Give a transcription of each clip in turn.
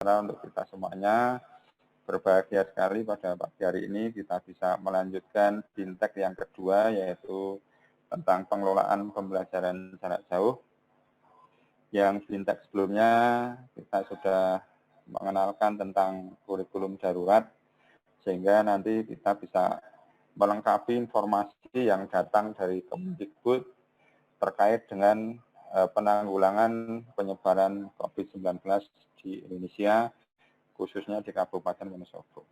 untuk kita semuanya. Berbahagia sekali pada pagi hari ini kita bisa melanjutkan Bintek yang kedua, yaitu tentang pengelolaan pembelajaran jarak jauh. Yang Bintek sebelumnya kita sudah mengenalkan tentang kurikulum darurat, sehingga nanti kita bisa melengkapi informasi yang datang dari Kemdikbud terkait dengan penanggulangan penyebaran COVID-19 di Indonesia, khususnya di Kabupaten Wonosobo.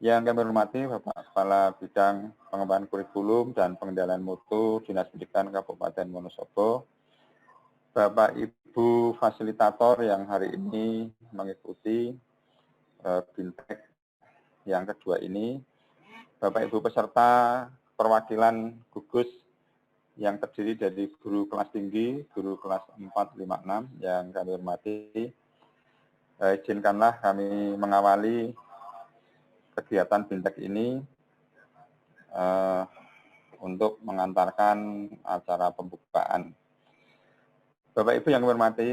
Yang kami hormati Bapak Kepala Bidang Pengembangan Kurikulum dan Pengendalian Mutu Dinas Pendidikan Kabupaten Wonosobo, Bapak Ibu fasilitator yang hari ini mengikuti Bintek yang kedua ini, Bapak Ibu peserta perwakilan gugus yang terdiri dari guru kelas tinggi, guru kelas 4, 5, 6 yang kami hormati. Izinkanlah kami mengawali kegiatan Bintek ini untuk mengantarkan acara pembukaan. Bapak Ibu yang kami hormati,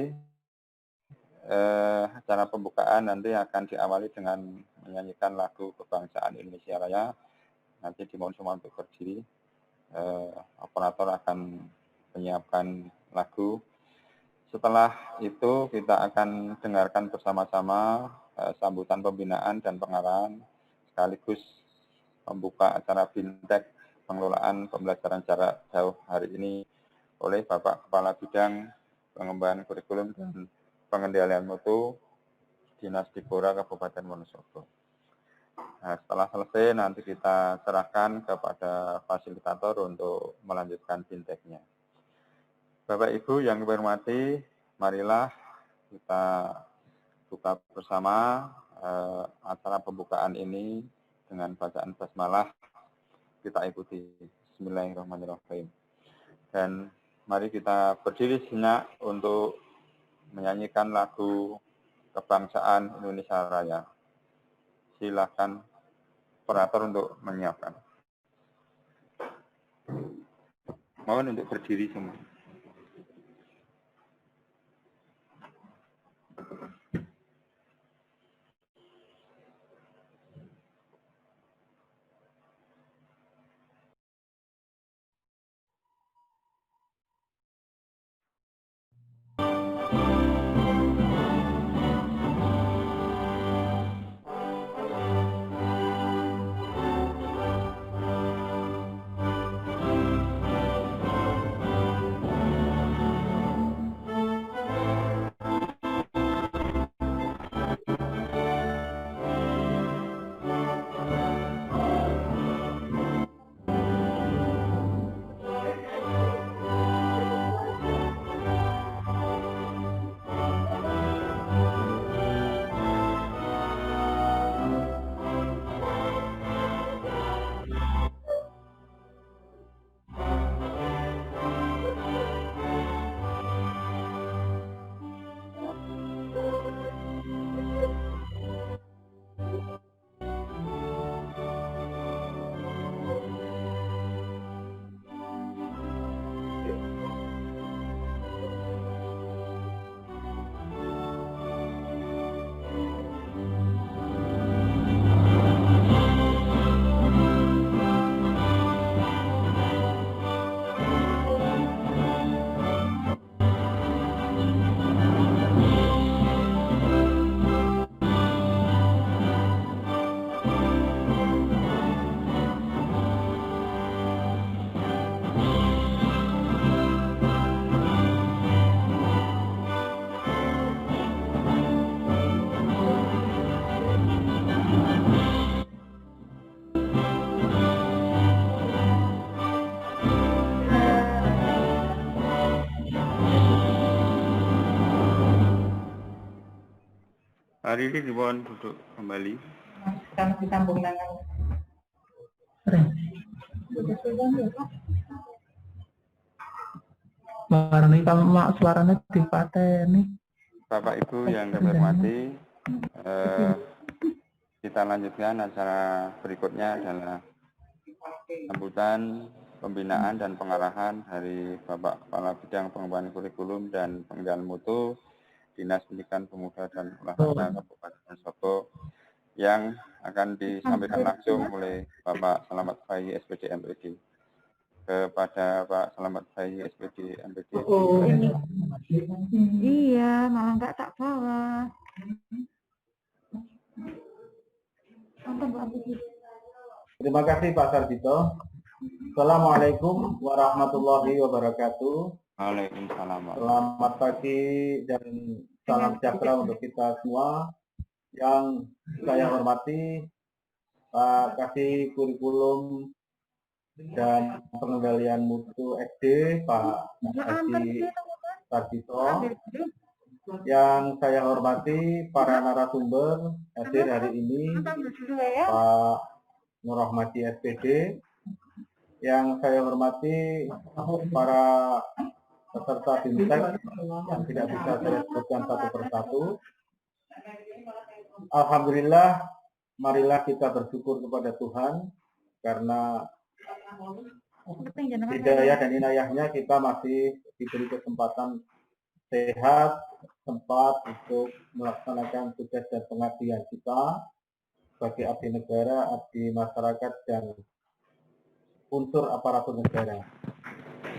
acara pembukaan nanti akan diawali dengan menyanyikan lagu Kebangsaan Indonesia Raya. Nanti dimohon semua untuk berdiri. Operator akan menyiapkan lagu. Setelah itu kita akan dengarkan bersama-sama sambutan pembinaan dan pengarahan sekaligus membuka acara Bintek pengelolaan pembelajaran jarak jauh hari ini oleh Bapak Kepala Bidang Pengembangan Kurikulum dan Pengendalian Mutu Dinas Dikora Kabupaten Wonosobo. Nah, setelah selesai nanti kita serahkan kepada fasilitator untuk melanjutkan Binteknya. Bapak Ibu yang kami hormati, marilah kita buka bersama acara pembukaan ini dengan bacaan basmalah. Kita ikuti. Bismillahirrahmanirrahim. Dan mari kita berdiri sejenak untuk menyanyikan lagu Kebangsaan Indonesia Raya. Silakan operator untuk menyiapkan. Mohon untuk berdiri semua. Hari ini dimohon duduk kembali. Kami disambung dengan suaranya dipateni. Bapak Ibu yang kami hormati, kita lanjutkan acara berikutnya adalah sambutan pembinaan dan pengarahan dari Bapak Kepala Bidang Pengembangan Kurikulum dan Pengendalian Mutu Dinas Pendidikan Pemuda dan Olahraga Kabupaten Sobo yang akan disampaikan langsung oleh Bapak Selamat Bayi SPD MPD. Kepada Pak Selamat Bayi SPD MPD. Iya, malah nggak tak bawa. Terima kasih Pak Sarjito. Assalamualaikum warahmatullahi wabarakatuh. Waalaikumsalam. Selamat pagi dan salam sejahtera untuk kita semua. Yang saya hormati Pak Kasih Kurikulum dan Pengendalian Mutu SD Pak Kasih Sarjito. Yang saya hormati para narasumber hadir hari ini Pak Nur Rahmadi SPD. Yang saya hormati para peserta BIMTEK yang tidak bisa saya sebutkan satu persatu. Alhamdulillah, marilah kita bersyukur kepada Tuhan karena hidayah dan inayahnya kita masih diberi kesempatan sehat, tempat untuk melaksanakan tugas dan pengabdian kita sebagai abdi negara, abdi masyarakat, dan unsur aparatur negara.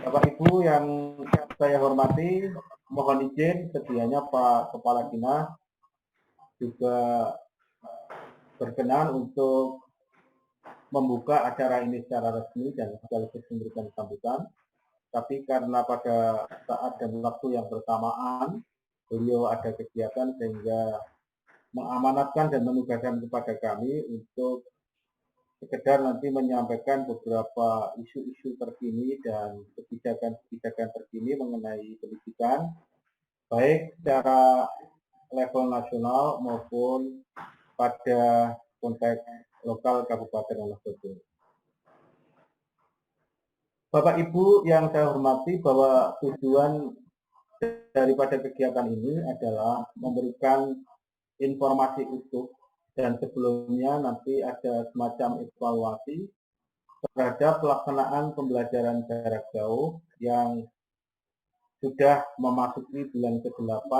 Bapak Ibu yang saya hormati, mohon izin sedianya Pak Kepala Dinas juga berkenan untuk membuka acara ini secara resmi dan sekaligus memberikan sambutan. Tapi karena pada saat dan waktu yang bersamaan beliau ada kegiatan sehingga mengamanatkan dan menugaskan kepada kami untuk sekedar nanti menyampaikan beberapa isu-isu terkini dan kebijakan-kebijakan terkini mengenai pendidikan, baik secara level nasional maupun pada konteks lokal Kabupaten Wonosobo. Bapak Ibu yang saya hormati, bahwa tujuan daripada kegiatan ini adalah memberikan informasi utuh dan sebelumnya nanti ada semacam evaluasi terhadap pelaksanaan pembelajaran jarak jauh yang sudah memasuki bulan ke-8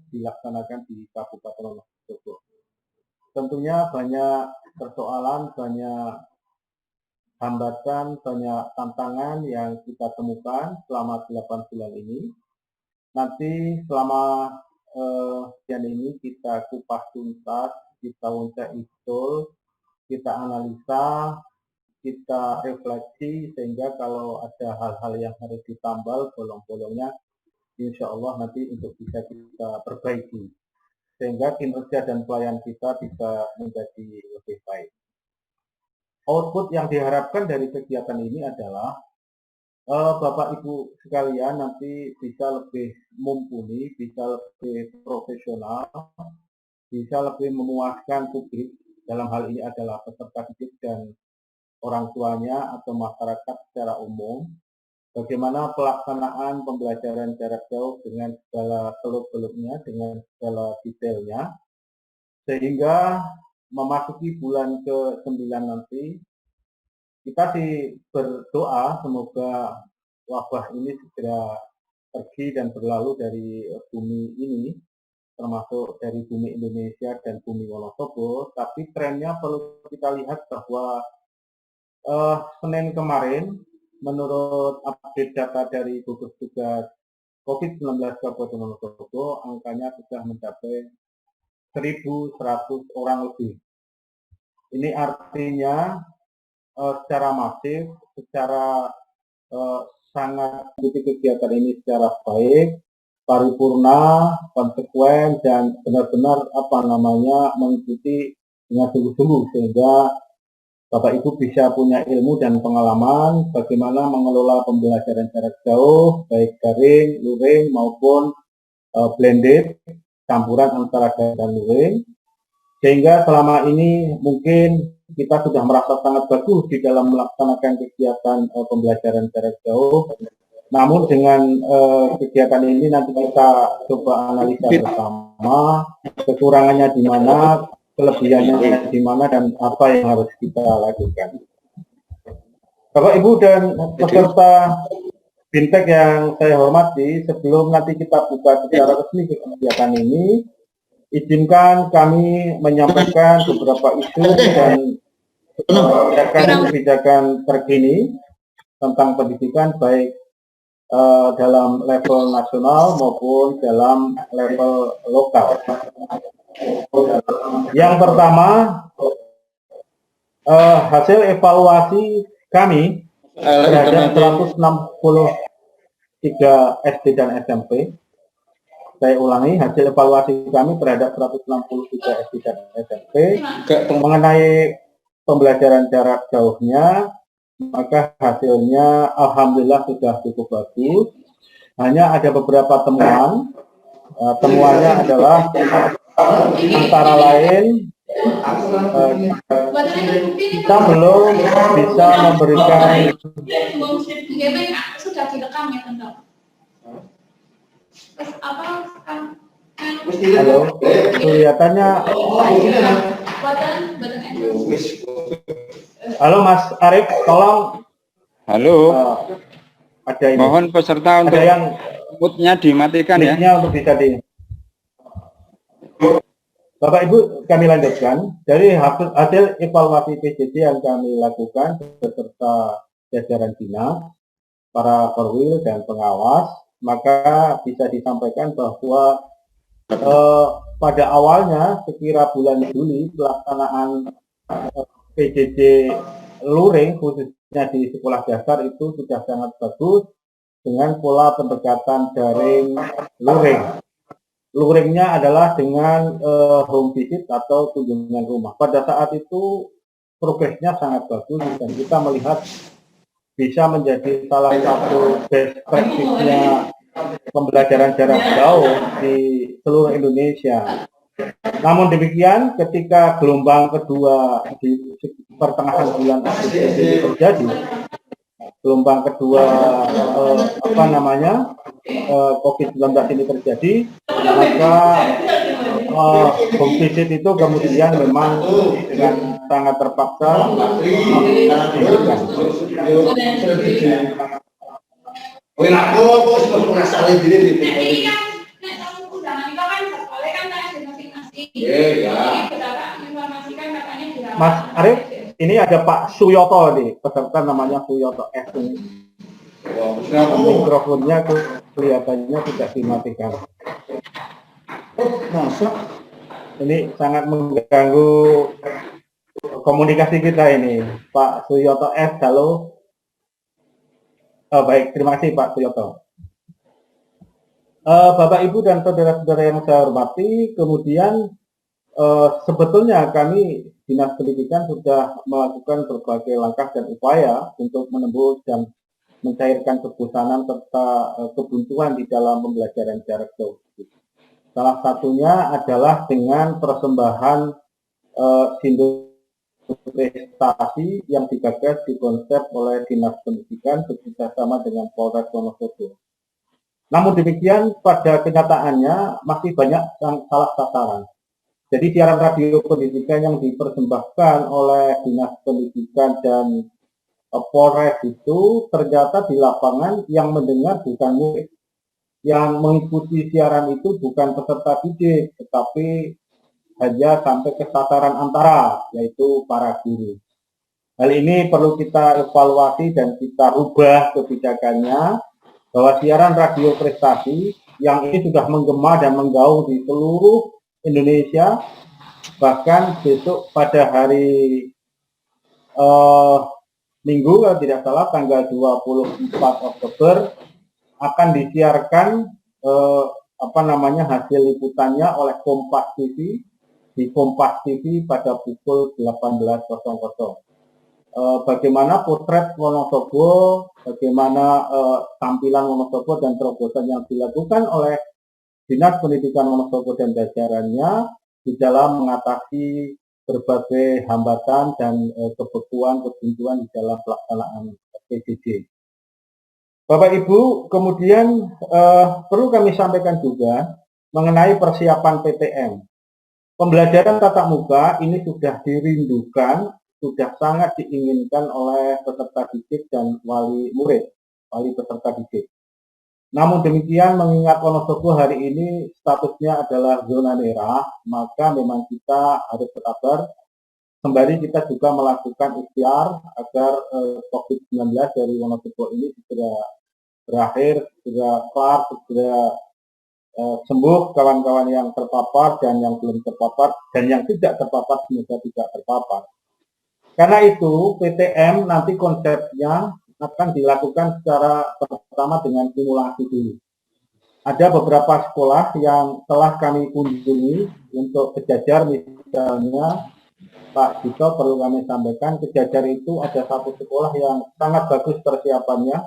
dilaksanakan di Kabupaten Wonosobo. Tentunya banyak persoalan, banyak hambatan, banyak tantangan yang kita temukan selama 8 bulan ini. Nanti selama ini kita kupas tuntas, kita uncak betul, kita analisa, kita refleksi, sehingga kalau ada hal-hal yang harus ditambal bolong-bolongnya, insya Allah nanti untuk bisa kita perbaiki, sehingga kinerja dan pelayan kita bisa menjadi lebih baik. Output yang diharapkan dari kegiatan ini adalah Bapak Ibu sekalian nanti bisa lebih mumpuni, bisa lebih profesional, bisa lebih memuaskan publik, dalam hal ini adalah peserta didik dan orang tuanya atau masyarakat secara umum, bagaimana pelaksanaan pembelajaran jarak jauh dengan segala seluk-beluknya, dengan segala detailnya, sehingga memasuki bulan ke-9 nanti, kita berdoa semoga wabah ini segera pergi dan berlalu dari bumi ini, termasuk dari bumi Indonesia dan bumi Wonosobo. Tapi trennya perlu kita lihat bahwa Senin kemarin, menurut update data dari gugus tugas COVID-19 Kabupaten Wonosobo, angkanya sudah mencapai 1.100 orang lebih. Ini artinya secara masif, secara sangat mengikuti kegiatan ini secara baik, paripurna, konsekuen, dan benar-benar mengikuti dengan sungguh-sungguh, sehingga Bapak Ibu bisa punya ilmu dan pengalaman bagaimana mengelola pembelajaran jarak jauh, baik daring, luring maupun blended, campuran antara daring dan luring, sehingga selama ini mungkin kita sudah merasa sangat bagus di dalam melaksanakan kegiatan pembelajaran jarak jauh. Namun dengan kegiatan ini nanti kita coba analisa bersama kekurangannya di mana, kelebihannya di mana, dan apa yang harus kita lakukan. Bapak Ibu dan peserta Fintech yang saya hormati, sebelum nanti kita buka secara resmi kegiatan ini, izinkan kami menyampaikan beberapa isu dan kebijakan terkini tentang pendidikan baik dalam level nasional maupun dalam level lokal. Yang pertama, hasil evaluasi kami terhadap 163 SD dan SMP. Saya ulangi, hasil evaluasi kami terhadap 163 SD dan SMP mengenai pembelajaran jarak jauhnya, maka hasilnya alhamdulillah sudah cukup bagus. Hanya ada beberapa temuan. Temuannya adalah antara lain kita belum bisa memberikan sudah direkam ya Tante. Terus apa halo, kelihatannya halo Mas Arief, tolong Halo, ada ini. mohon peserta untuk yang mute-nya dimatikan ya. untuk bisa di Bapak Ibu, kami lanjutkan dari hasil evaluasi PJJ yang kami lakukan beserta jajaran dinas, para perwil dan pengawas, maka bisa disampaikan bahwa pada awalnya sekira bulan Juli pelaksanaan PJJ luring khususnya di sekolah dasar itu sudah sangat bagus dengan pola pendekatan daring luring. Luringnya adalah dengan home visit atau kunjungan rumah. Pada saat itu progresnya sangat bagus dan kita melihat bisa menjadi salah satu best practice-nya pembelajaran jarak jauh di seluruh Indonesia. Namun demikian, ketika gelombang kedua di pertengahan bulan Agustus ini terjadi, gelombang kedua COVID-19 ini terjadi, maka home visit itu kemudian memang dengan sangat terpaksa dihentikan. Mas Arief, ini ada Pak Suyoto nih, peserta namanya Suyoto F. Mikrofonnya kelihatannya tidak dimatikan. Ini sangat mengganggu komunikasi kita ini. Pak Suyoto F, halo. Baik, terima kasih Pak Suyoto. Bapak Ibu dan saudara-saudara yang saya hormati, kemudian sebetulnya kami Dinas Pendidikan sudah melakukan berbagai langkah dan upaya untuk menembus dan mencairkan kebosanan serta kebuntuan di dalam pembelajaran jarak jauh. Salah satunya adalah dengan persembahan sindrom prestasi yang digagas dikonsep oleh Dinas Pendidikan bekerjasama dengan Polres Wonosobo. Namun demikian pada kenyataannya masih banyak yang salah sasaran. Jadi siaran radio pendidikan yang dipersembahkan oleh Dinas Pendidikan dan Polres itu ternyata di lapangan yang mendengar bukan murid. Yang mengikuti siaran itu bukan peserta didik, tetapi hanya sampai ke sasaran antara, yaitu para guru. Hal ini perlu kita evaluasi dan kita rubah kebijakannya, bahwa siaran radio prestasi yang ini sudah menggema dan menggaung di seluruh Indonesia, bahkan besok pada hari Minggu kalau tidak salah tanggal 24 Oktober akan disiarkan hasil liputannya oleh Kompas TV di Kompas TV pada pukul 18.00. Bagaimana potret Wonosobo, bagaimana tampilan Wonosobo dan terobosan yang dilakukan oleh Dinas Pendidikan Wonosobo dan jajarannya di dalam mengatasi berbagai hambatan dan kebuntuan di dalam pelaksanaan PJJ. Bapak Ibu, kemudian perlu kami sampaikan juga mengenai persiapan PTM. Pembelajaran tatap muka ini sudah dirindukan, sudah sangat diinginkan oleh peserta didik dan wali murid. wali peserta didik. Namun demikian, mengingat Wonosobo hari ini statusnya adalah zona merah, maka memang kita harus bersabar. Sembari kita juga melakukan ikhtiar agar COVID-19 dari Wonosobo ini segera berakhir, segera kelar, segera sembuh kawan-kawan yang terpapar dan yang belum terpapar dan yang tidak terpapar semoga tidak terpapar. Karena itu PTM nanti konsepnya akan dilakukan secara pertama dengan simulasi dulu. Ada beberapa sekolah yang telah kami kunjungi untuk Kejajar misalnya, Pak Dito perlu kami sampaikan, Kejajar itu ada satu sekolah yang sangat bagus persiapannya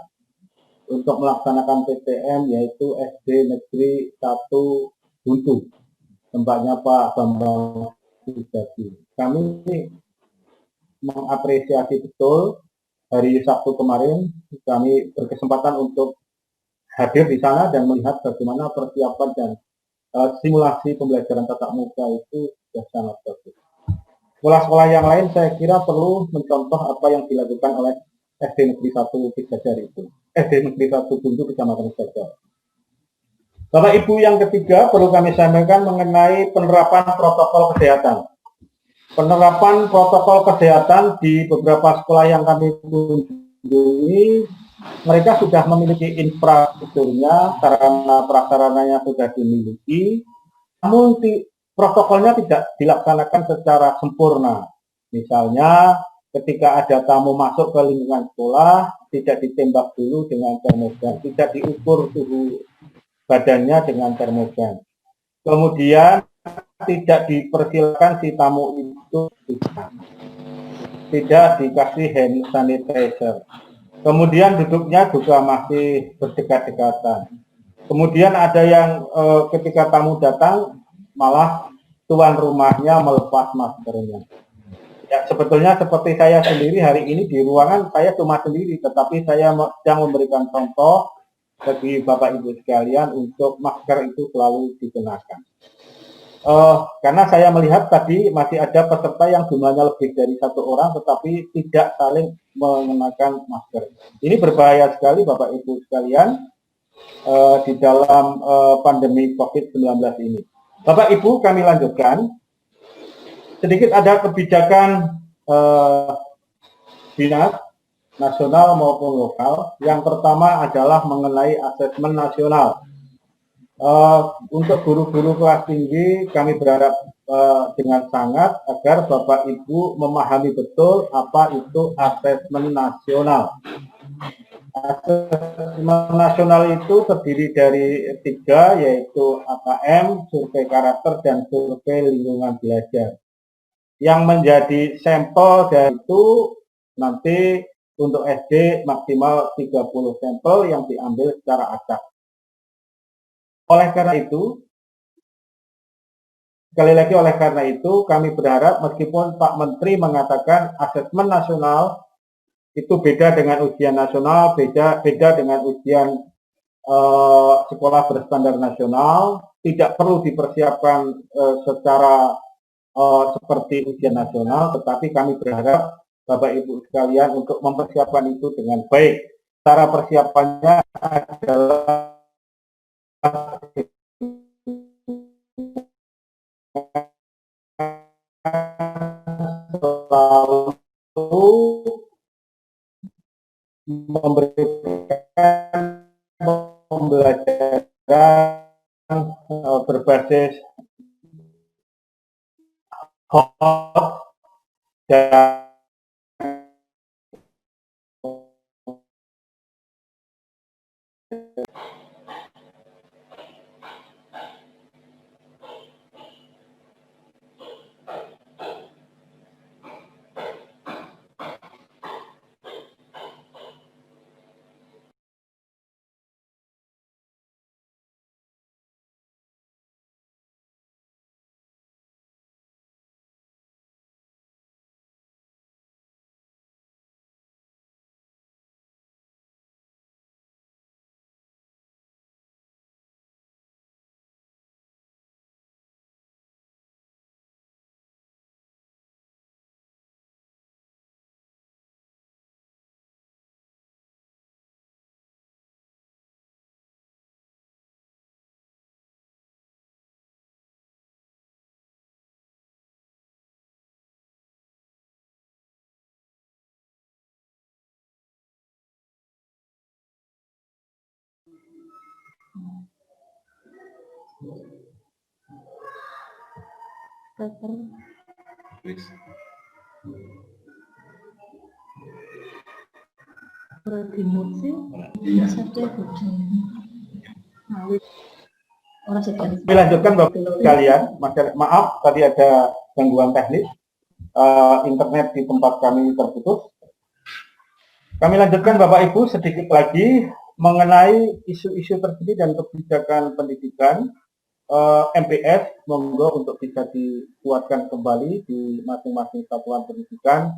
untuk melaksanakan PTM yaitu SD Negeri 1 Buntu, tempatnya Pak Bambang Sujadi. Kami mengapresiasi betul. Hari Sabtu kemarin kami berkesempatan untuk hadir di sana dan melihat bagaimana persiapan dan simulasi pembelajaran tatap muka itu sudah sangat bagus. Sekolah-sekolah yang lain saya kira perlu mencontoh apa yang dilakukan oleh SD Negeri 1 Kejajar itu. SD Negeri 1 Buntu Kecamatan Kejajar. Bapak Ibu, yang ketiga perlu kami sampaikan mengenai penerapan protokol kesehatan. Penerapan protokol kesehatan di beberapa sekolah yang kami kunjungi, mereka sudah memiliki infrastrukturnya, sarana prasarananya sudah dimiliki, namun protokolnya tidak dilaksanakan secara sempurna. Misalnya, ketika ada tamu masuk ke lingkungan sekolah, tidak ditembak dulu dengan termogan, tidak diukur suhu badannya dengan termogan. Kemudian tidak dipersilakan si tamu itu tidak dikasih hand sanitizer. Kemudian duduknya juga masih berdekat-dekatan. Kemudian ada yang ketika tamu datang malah tuan rumahnya melepas maskernya. Ya, sebetulnya seperti saya sendiri hari ini di ruangan saya cuma sendiri, tetapi saya sedang memberikan contoh bagi Bapak Ibu sekalian untuk masker itu selalu dikenakan. Karena saya melihat tadi masih ada peserta yang jumlahnya lebih dari 1 orang tetapi tidak saling mengenakan masker. Ini berbahaya sekali Bapak Ibu sekalian di dalam pandemi COVID-19 ini. Bapak Ibu, kami lanjutkan. Sedikit ada kebijakan dinas nasional maupun lokal. Yang pertama adalah mengenai asesmen nasional. Untuk guru-guru kelas tinggi kami berharap dengan sangat agar Bapak Ibu memahami betul apa itu asesmen nasional. Asesmen nasional itu terdiri dari 3, yaitu AKM, survei karakter, dan survei lingkungan belajar. Yang menjadi sampel dari itu nanti untuk SD maksimal 30 sampel yang diambil secara acak. Oleh karena itu, sekali lagi oleh karena itu kami berharap meskipun Pak Menteri mengatakan asesmen nasional itu beda dengan ujian nasional, beda dengan ujian sekolah berstandar nasional, tidak perlu dipersiapkan secara seperti ujian nasional, tetapi kami berharap Bapak Ibu sekalian untuk mempersiapkan itu dengan baik. Cara persiapannya adalah selalu memberikan pembelajaran berbasis hot dan Kami lanjutkan Bapak sekalian. Maaf tadi ada gangguan teknis, internet di tempat kami terputus. Kami lanjutkan Bapak Ibu sedikit lagi mengenai isu-isu terkini dan kebijakan pendidikan. MPS monggo untuk bisa dikuatkan kembali di masing-masing satuan pendidikan.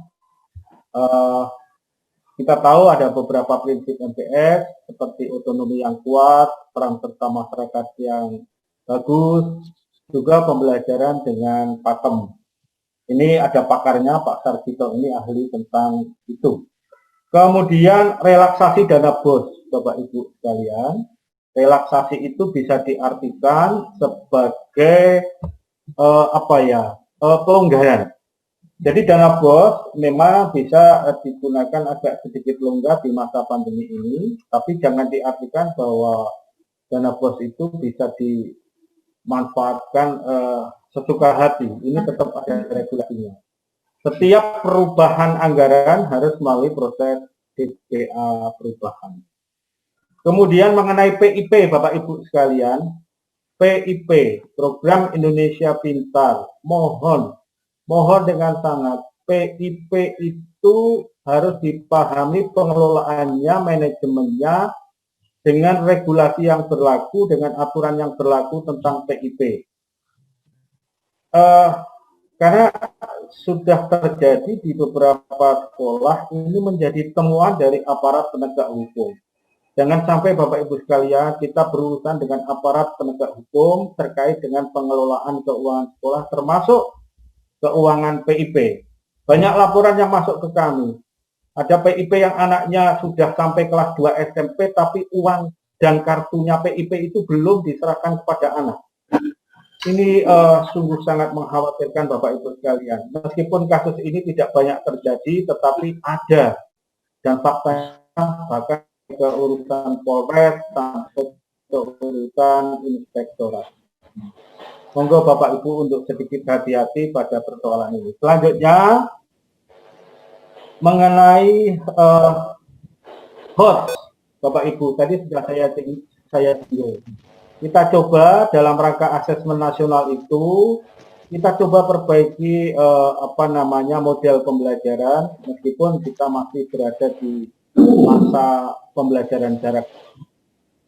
Kita tahu ada beberapa prinsip MPS seperti otonomi yang kuat, peran serta masyarakat yang bagus, juga pembelajaran dengan pakem. Ini ada pakarnya, Pak Sarjito ini ahli tentang itu. Kemudian relaksasi dana BOS, Bapak Ibu sekalian. Relaksasi itu bisa diartikan sebagai pelonggaran. Jadi dana BOS memang bisa digunakan agak sedikit longgar di masa pandemi ini, tapi jangan diartikan bahwa dana BOS itu bisa dimanfaatkan sesuka hati. Ini tetap ada regulasinya. Setiap perubahan anggaran harus melalui proses DPA perubahan. Kemudian mengenai PIP, Bapak Ibu sekalian, PIP, Program Indonesia Pintar, mohon dengan sangat, PIP itu harus dipahami pengelolaannya, manajemennya, dengan regulasi yang berlaku, dengan aturan yang berlaku tentang PIP. Karena sudah terjadi di beberapa sekolah, ini menjadi temuan dari aparat penegak hukum. Jangan sampai Bapak Ibu sekalian kita berurusan dengan aparat penegak hukum terkait dengan pengelolaan keuangan sekolah termasuk keuangan PIP. Banyak laporan yang masuk ke kami. Ada PIP yang anaknya sudah sampai kelas 2 SMP tapi uang dan kartunya PIP itu belum diserahkan kepada anak. Ini sungguh sangat mengkhawatirkan Bapak Ibu sekalian. Meskipun kasus ini tidak banyak terjadi tetapi ada dan faktanya bahkan ke urusan Polres sampai ke urusan inspektorat. Monggo Bapak Ibu untuk sedikit hati-hati pada persoalan ini. Selanjutnya mengenai HOT, Bapak Ibu tadi sudah saya singgung. Kita coba dalam rangka asesmen nasional itu kita coba perbaiki model pembelajaran meskipun kita masih berada di masa pembelajaran jarak.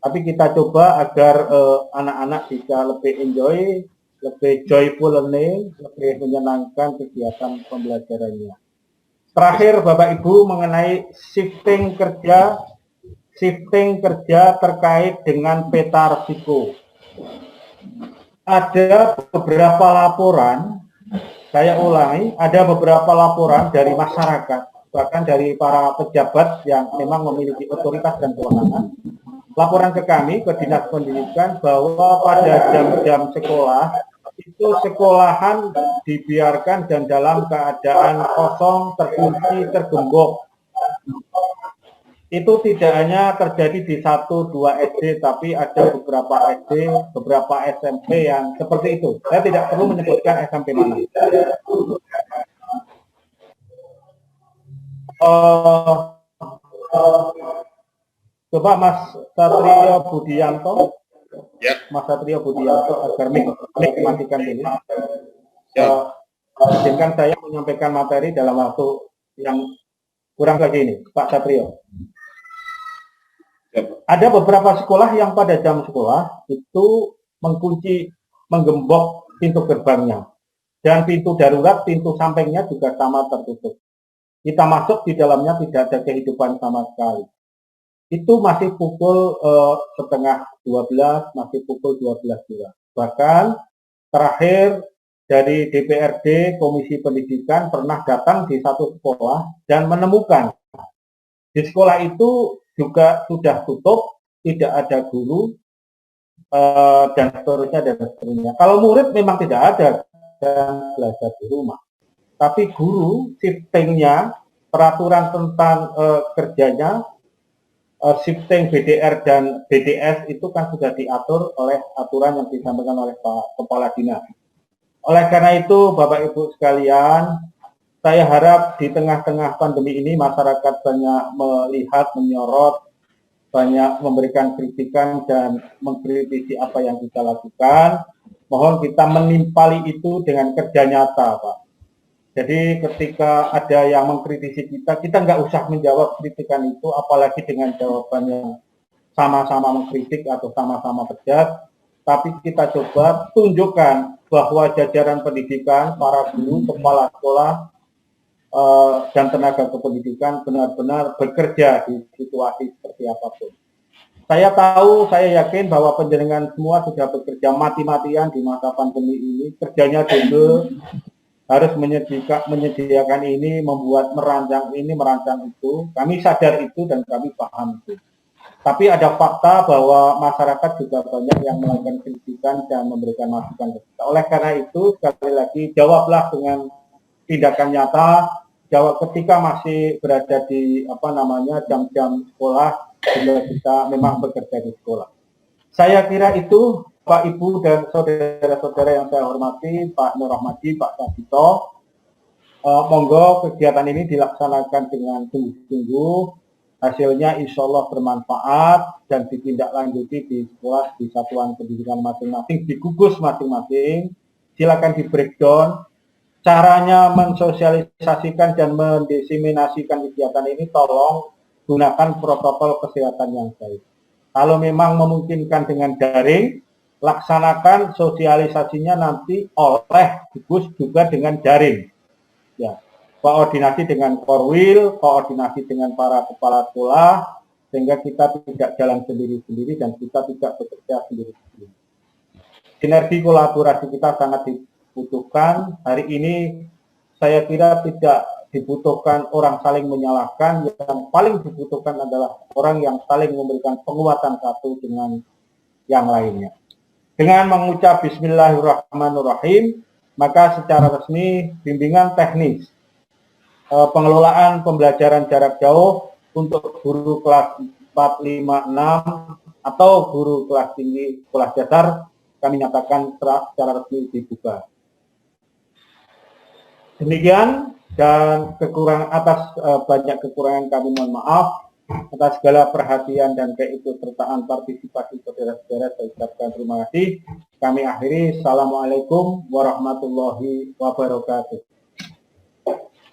Tapi kita coba agar anak-anak bisa lebih enjoy, lebih joyful learning, lebih menyenangkan kegiatan pembelajarannya. Terakhir Bapak Ibu mengenai shifting kerja terkait dengan peta risiko. Ada beberapa laporan, saya ulangi, ada beberapa laporan dari masyarakat, bahkan dari para pejabat yang memang memiliki otoritas dan kewenangan, laporan ke kami, ke Dinas Pendidikan, bahwa pada jam-jam sekolah, itu sekolahan dibiarkan dan dalam keadaan kosong, terkunci, tergembok. Itu tidak hanya terjadi di 1-2 SD, tapi ada beberapa SD, beberapa SMP yang seperti itu. Saya tidak perlu menyebutkan SMP mana. Coba Mas Satrio Budianto, ya. Mas Satrio Budianto agar mic matikan dulu. Izinkan saya menyampaikan materi dalam waktu yang kurang lagi ini, Pak Satrio. Ada beberapa sekolah yang pada jam sekolah itu mengunci, menggembok pintu gerbangnya. Dan pintu darurat, pintu sampingnya juga sama tertutup. Kita masuk di dalamnya tidak ada kehidupan sama sekali. Itu masih pukul setengah 12, masih pukul 12.02. Bahkan terakhir dari DPRD Komisi Pendidikan pernah datang di satu sekolah dan menemukan di sekolah itu juga sudah tutup, tidak ada guru, dan seterusnya. Kalau murid memang tidak ada dan belajar di rumah. Tapi guru, shiftingnya, peraturan tentang kerjanya, shifting BDR dan BDS itu kan sudah diatur oleh aturan yang disampaikan oleh Pak Kepala Dinas. Oleh karena itu, Bapak Ibu sekalian, saya harap di tengah-tengah pandemi ini masyarakat banyak melihat, menyorot, banyak memberikan kritikan dan mengkritisi apa yang kita lakukan. Mohon kita menimpali itu dengan kerja nyata, Pak. Jadi ketika ada yang mengkritisi kita nggak usah menjawab kritikan itu, apalagi dengan jawaban yang sama-sama mengkritik atau sama-sama pedas, tapi kita coba tunjukkan bahwa jajaran pendidikan, para guru, kepala sekolah, dan tenaga kependidikan benar-benar bekerja di situasi seperti apapun. Saya tahu, saya yakin bahwa penjenengan semua sudah bekerja mati-matian di masa pandemi ini, kerjanya double, harus menyediakan ini, membuat merancang ini, merancang itu. Kami sadar itu dan kami paham itu. Tapi ada fakta bahwa masyarakat juga banyak yang melakukan kritikan dan memberikan masukan ke kita. Oleh karena itu, sekali lagi, jawablah dengan tindakan nyata. Jawab ketika masih berada di jam-jam sekolah, bila kita memang bekerja di sekolah. Saya kira itu, Pak Ibu dan saudara-saudara yang saya hormati, Pak Nur Rahmadi, Pak Sabito, monggo kegiatan ini dilaksanakan dengan sungguh-sungguh, hasilnya insya Allah bermanfaat dan ditindaklanjuti di sekolah, di satuan pendidikan masing-masing, di gugus masing-masing. Silakan di breakdown, caranya mensosialisasikan dan mendiseminasikan kegiatan ini, tolong gunakan protokol kesehatan yang baik. Kalau memang memungkinkan dengan daring, laksanakan sosialisasinya nanti oleh gugus juga dengan daring. Ya, koordinasi dengan Korwil, koordinasi dengan para kepala sekolah, sehingga kita tidak jalan sendiri-sendiri dan kita tidak bekerja sendiri-sendiri. Sinergi kolaborasi kita sangat dibutuhkan. Hari ini saya kira tidak dibutuhkan orang saling menyalahkan, yang paling dibutuhkan adalah orang yang saling memberikan penguatan satu dengan yang lainnya. Dengan mengucap Bismillahirrahmanirrahim, maka secara resmi bimbingan teknis pengelolaan pembelajaran jarak jauh untuk guru kelas 4, 5, 6 atau guru kelas tinggi sekolah dasar kami nyatakan secara resmi dibuka. Demikian, dan atas banyak kekurangan kami mohon maaf. Atas segala perhatian dan keikutsertaan partisipasi saudara-saudara, saya ucapkan terima kasih. Kami akhiri. Assalamualaikum warahmatullahi wabarakatuh.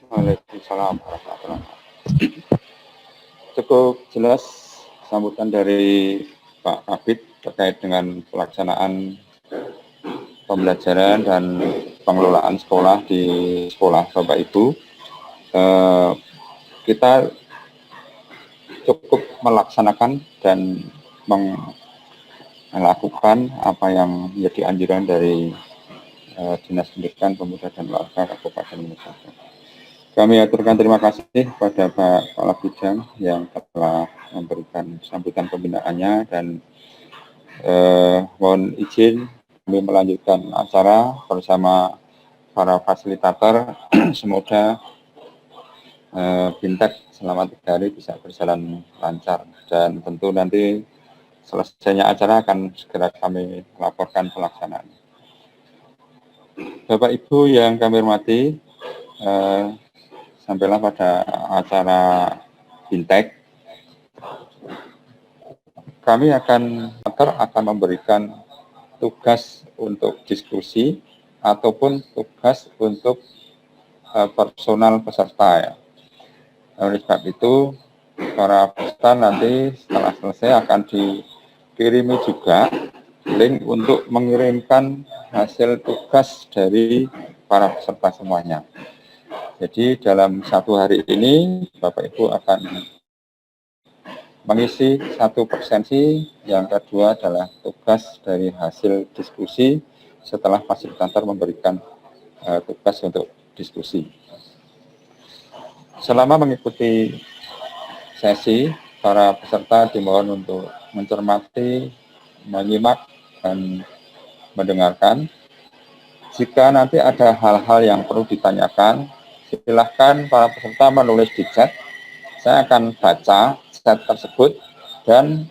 Waalaikumsalam warahmatullahi wabarakatuh. Cukup jelas sambutan dari Pak Kabid terkait dengan pelaksanaan pembelajaran dan pengelolaan sekolah di sekolah Bapak Ibu. Kita cukup melaksanakan dan melakukan apa yang menjadi anjuran dari Dinas Pendidikan Pemuda dan Olahraga Kabupaten Mojokerto. Kami aturkan terima kasih kepada Pak Kepala Bidang yang telah memberikan sambutan pembinaannya, dan mohon izin kami melanjutkan acara bersama para fasilitator. Semoga Bintek selama 3 hari bisa berjalan lancar, dan tentu nanti selesainya acara akan segera kami laporkan pelaksanaan. Bapak Ibu yang kami hormati, sampailah pada acara Bintek. Kami akan memberikan tugas untuk diskusi ataupun tugas untuk personal peserta, ya. Oleh sebab itu, para peserta nanti setelah selesai akan dikirimi juga link untuk mengirimkan hasil tugas dari para peserta semuanya. Jadi dalam 1 hari ini Bapak Ibu akan mengisi 1 presensi, yang kedua adalah tugas dari hasil diskusi setelah fasilitator memberikan tugas untuk diskusi. Selama mengikuti sesi, para peserta dimohon untuk mencermati, menyimak, dan mendengarkan. Jika nanti ada hal-hal yang perlu ditanyakan, silahkan para peserta menulis di chat. Saya akan baca chat tersebut Dan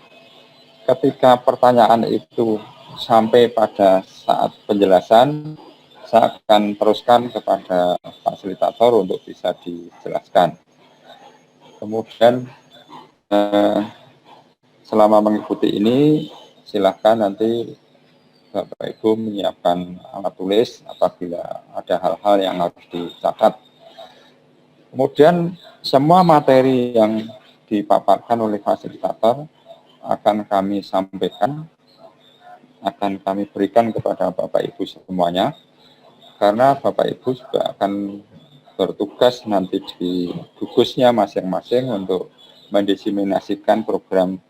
ketika pertanyaan itu sampai pada saat penjelasan, saya akan teruskan kepada fasilitator untuk bisa dijelaskan. Kemudian selama mengikuti ini, silahkan nanti Bapak Ibu menyiapkan alat tulis apabila ada hal-hal yang harus dicatat. Kemudian semua materi yang dipaparkan oleh fasilitator akan kami sampaikan, akan kami berikan kepada Bapak Ibu semuanya, karena Bapak Ibu juga akan bertugas nanti di gugusnya masing-masing untuk mendiseminasikan program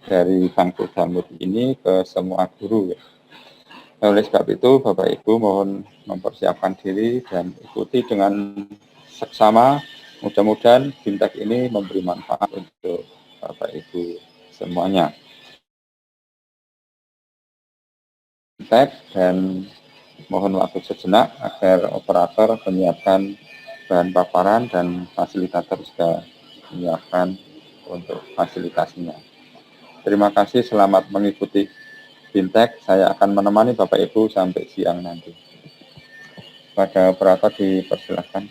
dari Bangku Dalmut ini ke semua guru. Oleh sebab itu, Bapak Ibu mohon mempersiapkan diri dan ikuti dengan seksama. Mudah-mudahan Bintek ini memberi manfaat untuk Bapak Ibu semuanya. Bintek, dan mohon waktu sejenak agar operator menyiapkan bahan paparan dan fasilitator juga menyiapkan untuk fasilitasinya. Terima kasih, selamat mengikuti Bintek. Saya akan menemani Bapak Ibu sampai siang nanti. Pada operator dipersilakan.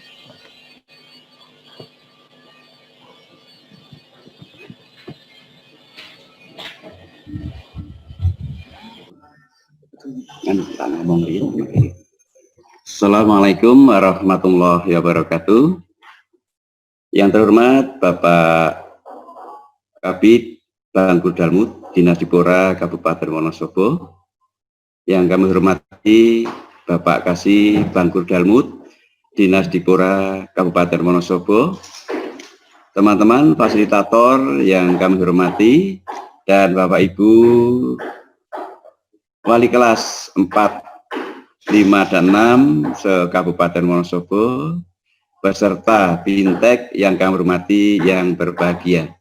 Assalamualaikum warahmatullahi wabarakatuh. Yang terhormat Bapak Kabid Bangku Dalmut Dinas Dipora Kabupaten Wonosobo, yang kami hormati Bapak Kasih Bangku Dalmut Dinas Dipora Kabupaten Wonosobo, teman-teman fasilitator yang kami hormati, dan Bapak Ibu Wali kelas 4, 5, dan 6 se-Kabupaten Wonosobo, beserta Bintek yang kami hormati yang berbahagia.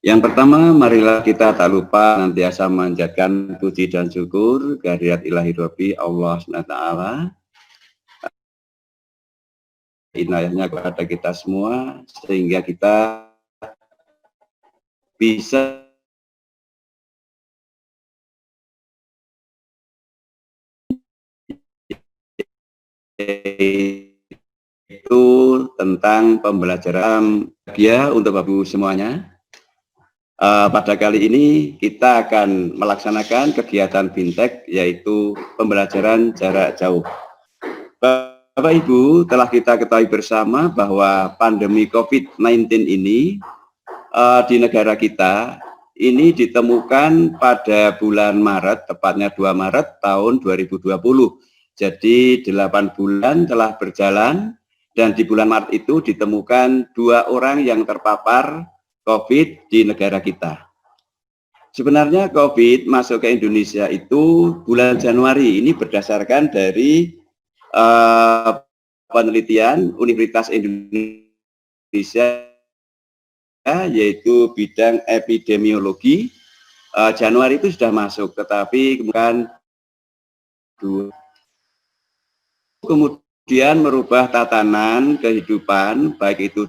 Yang pertama, marilah kita tak lupa nantiasa menjadikan puji dan syukur kehadirat ilahi Rabbi Allah SWT, inayahnya kepada kita semua, sehingga kita bisa itu tentang pembelajaran bahagia untuk Bapak Ibu semuanya. Pada kali ini kita akan melaksanakan kegiatan Bintek, yaitu pembelajaran jarak jauh. Bapak Ibu, telah kita ketahui bersama bahwa pandemi COVID-19 ini di negara kita ini ditemukan pada bulan Maret, tepatnya 2 Maret tahun 2020. Jadi 8 bulan telah berjalan, dan di bulan Maret itu ditemukan 2 orang yang terpapar COVID di negara kita. Sebenarnya COVID masuk ke Indonesia itu bulan Januari, ini berdasarkan dari penelitian Universitas Indonesia, yaitu bidang epidemiologi. Januari itu sudah masuk, tetapi kemudian merubah tatanan kehidupan, baik itu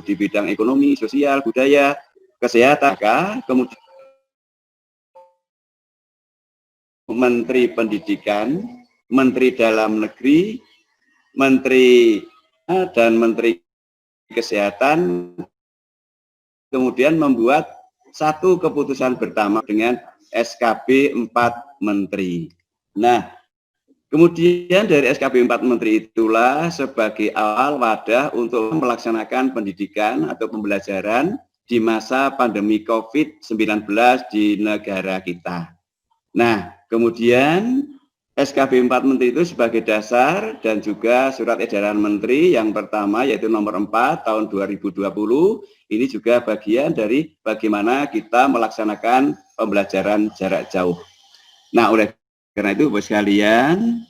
di bidang ekonomi, sosial, budaya, kesehatan. Kemudian Menteri Pendidikan, Menteri Dalam Negeri, Menteri dan Menteri Kesehatan kemudian membuat satu keputusan bersama dengan SKB 4 Menteri. Nah, kemudian dari SKB 4 Menteri itulah sebagai awal wadah untuk melaksanakan pendidikan atau pembelajaran di masa pandemi COVID-19 di negara kita. Nah, kemudian SKB 4 Menteri itu sebagai dasar, dan juga surat edaran Menteri yang pertama yaitu nomor 4 tahun 2020, ini juga bagian dari bagaimana kita melaksanakan pembelajaran jarak jauh. Nah, oleh karena itu, Bapak sekalian,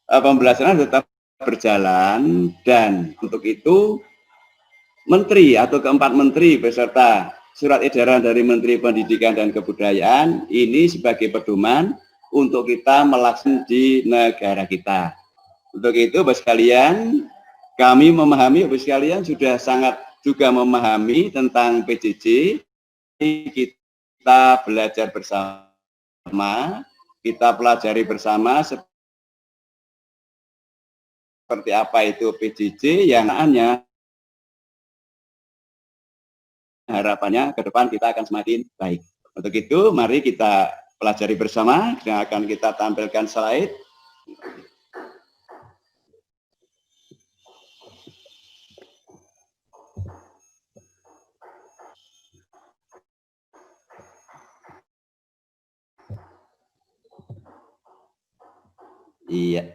pembelajaran tetap berjalan, dan untuk itu Menteri atau keempat Menteri beserta surat edaran dari Menteri Pendidikan dan Kebudayaan ini sebagai pedoman untuk kita melaksanakan di negara kita. Untuk itu, Bapak sekalian, kami memahami, Bapak sekalian sudah sangat juga memahami tentang PJJ. Kita belajar bersama, kita pelajari bersama seperti apa itu PJJ, yang harapannya ke depan kita akan semakin baik. Untuk itu, mari kita pelajari bersama, yang akan kita tampilkan slide. Iya.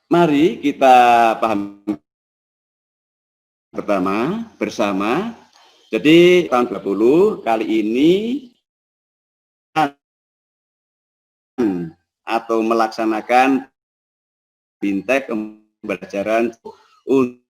Mari kita pahami pertama bersama. Jadi tahun 20 kali ini atau melaksanakan bintek pembelajaran untuk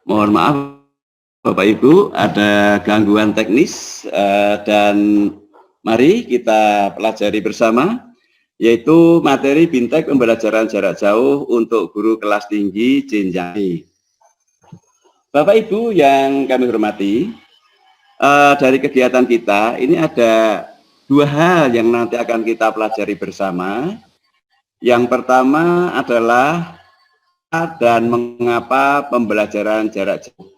mohon maaf Bapak Ibu, ada gangguan teknis dan mari kita pelajari bersama, yaitu materi bintek pembelajaran jarak jauh untuk guru kelas tinggi jenjang. Bapak Ibu yang kami hormati, dari kegiatan kita ini ada dua hal yang nanti akan kita pelajari bersama. Yang pertama adalah dan mengapa pembelajaran jarak jauh.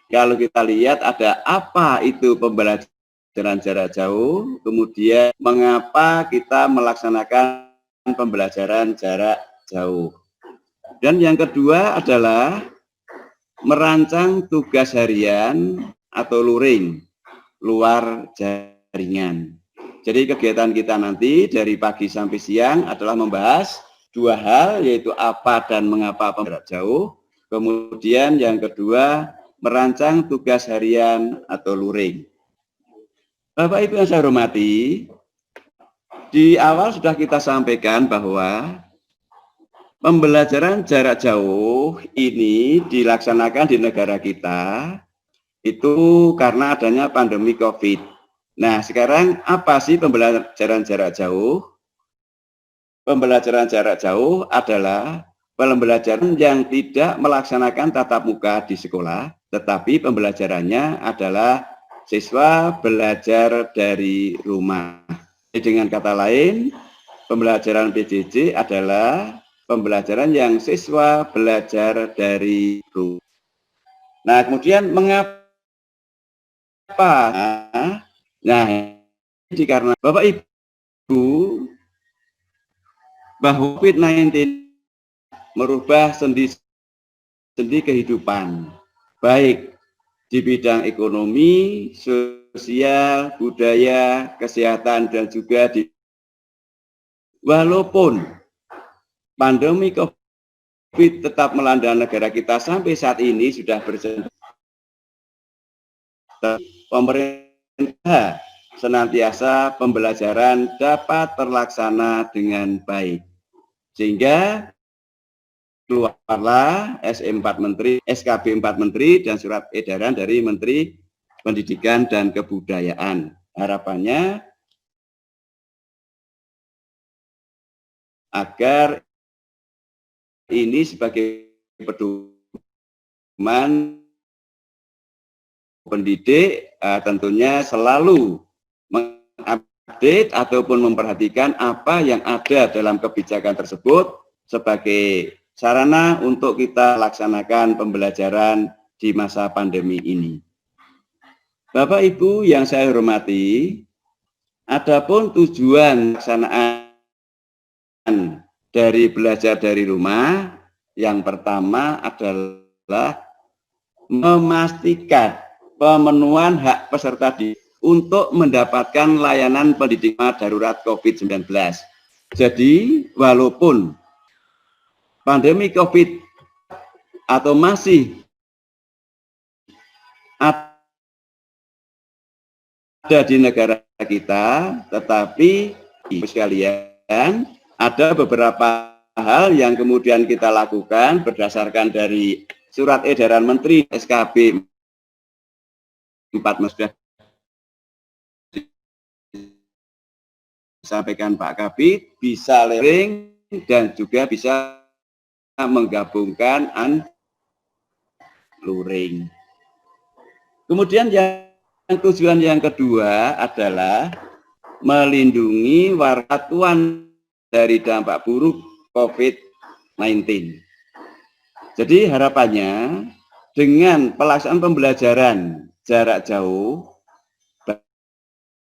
Kalau kita lihat ada apa itu pembelajaran jarak jauh, kemudian mengapa kita melaksanakan pembelajaran jarak jauh. Dan yang kedua adalah merancang tugas harian atau luring, luar jaringan. Jadi kegiatan kita nanti dari pagi sampai siang adalah membahas dua hal, yaitu apa dan mengapa pembelajaran jarak jauh. Kemudian yang kedua, merancang tugas harian atau luring. Bapak Ibu yang saya hormati, di awal sudah kita sampaikan bahwa pembelajaran jarak jauh ini dilaksanakan di negara kita itu karena adanya pandemi COVID. Nah, sekarang apa sih pembelajaran jarak jauh? Pembelajaran jarak jauh adalah pembelajaran yang tidak melaksanakan tatap muka di sekolah, tetapi pembelajarannya adalah siswa belajar dari rumah. Dengan kata lain, pembelajaran PJJ adalah pembelajaran yang siswa belajar dari rumah. Nah, kemudian mengapa? Nah, ini karena Bapak Ibu, bahwa COVID-19 merubah sendi kehidupan, baik di bidang ekonomi, sosial, budaya, kesehatan, dan juga walaupun pandemi COVID tetap melanda negara kita sampai saat ini sudah berjalan, pemerintah senantiasa pembelajaran dapat terlaksana dengan baik, sehingga keluarlah SM4 Menteri, SKB 4 Menteri, dan surat edaran dari Menteri Pendidikan dan Kebudayaan. Harapannya agar ini sebagai pedoman pendidik tentunya selalu mengupdate ataupun memperhatikan apa yang ada dalam kebijakan tersebut sebagai sarana untuk kita laksanakan pembelajaran di masa pandemi ini. Bapak Ibu yang saya hormati, adapun tujuan pelaksanaan dari belajar dari rumah, yang pertama adalah memastikan pemenuhan hak peserta didik untuk mendapatkan layanan pendidikan darurat COVID-19. Jadi, walaupun pandemi COVID atau masih ada di negara kita, tetapi sekalian ada beberapa hal yang kemudian kita lakukan berdasarkan dari Surat Edaran Menteri SKB 4 sudah disampaikan Pak Kabid, bisa learning dan juga bisa menggabungkan luring. Kemudian yang tujuan yang kedua adalah melindungi warga tuan dari dampak buruk COVID-19. Jadi harapannya dengan pelaksanaan pembelajaran jarak jauh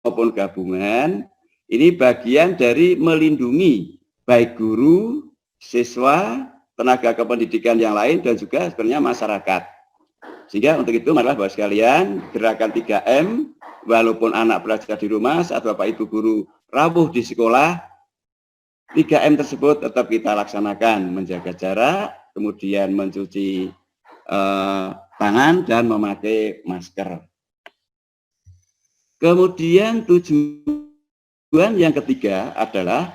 maupun gabungan, ini bagian dari melindungi baik guru, siswa, tenaga kependidikan yang lain, dan juga sebenarnya masyarakat. Sehingga untuk itu marilah Bapak sekalian, gerakan 3M, walaupun anak belajar di rumah, saat Bapak Ibu guru rawuh di sekolah, 3M tersebut tetap kita laksanakan, menjaga jarak, kemudian mencuci tangan dan memakai masker. Kemudian tujuan yang ketiga adalah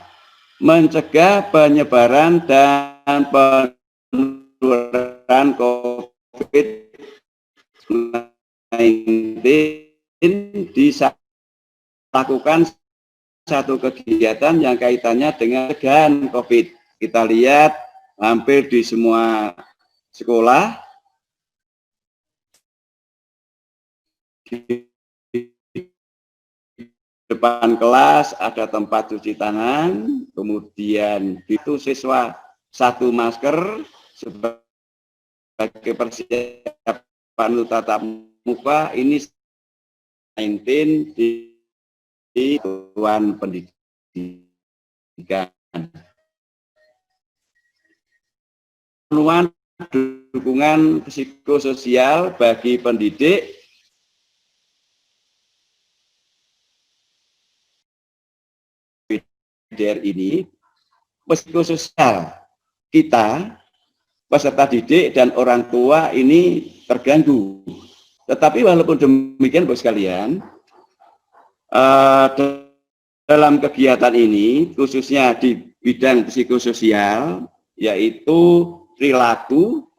mencegah penyebaran dan penularan COVID-19 dilakukan satu kegiatan yang kaitannya dengan pencegahan COVID. Kita lihat hampir di semua sekolah di depan kelas ada tempat cuci tangan, kemudian itu siswa satu masker sebagai persiapan untuk tatap muka. Ini 19 di tuan pendidikan. Pemenuhan dukungan psikososial bagi pendidik ini, psikososial kita, peserta didik dan orang tua ini terganggu. Tetapi walaupun demikian Bapak sekalian, dalam kegiatan ini khususnya di bidang psikososial, yaitu perilaku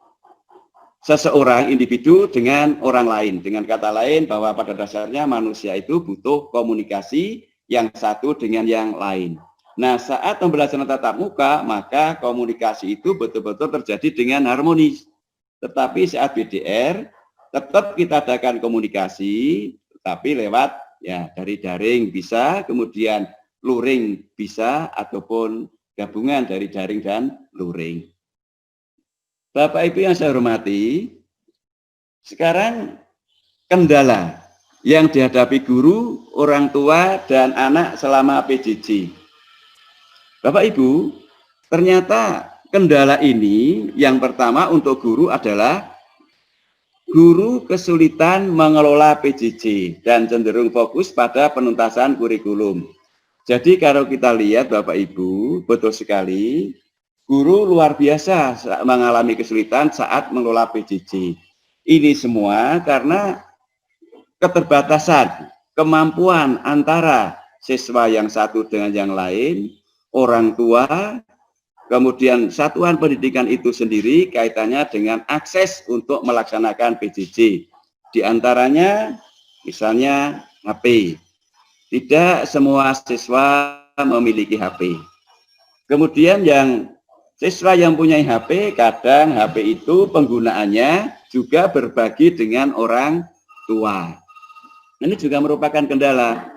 seseorang individu dengan orang lain. Dengan kata lain bahwa pada dasarnya manusia itu butuh komunikasi yang satu dengan yang lain. Nah, saat pembelajaran tatap muka, maka komunikasi itu betul-betul terjadi dengan harmonis. Tetapi saat BDR, tetap kita adakan komunikasi, tapi lewat ya dari daring bisa, kemudian luring bisa, ataupun gabungan dari daring dan luring. Bapak Ibu yang saya hormati, sekarang kendala yang dihadapi guru, orang tua, dan anak selama PJJ. Bapak Ibu, ternyata kendala ini yang pertama untuk guru adalah guru kesulitan mengelola PJJ dan cenderung fokus pada penuntasan kurikulum. Jadi kalau kita lihat Bapak Ibu, betul sekali, guru luar biasa mengalami kesulitan saat mengelola PJJ. Ini semua karena keterbatasan kemampuan antara siswa yang satu dengan yang lain, orang tua, kemudian satuan pendidikan itu sendiri kaitannya dengan akses untuk melaksanakan PJJ. Di antaranya misalnya HP. Tidak semua siswa memiliki HP. Kemudian yang siswa yang punya HP, kadang HP itu penggunaannya juga berbagi dengan orang tua. Ini juga merupakan kendala.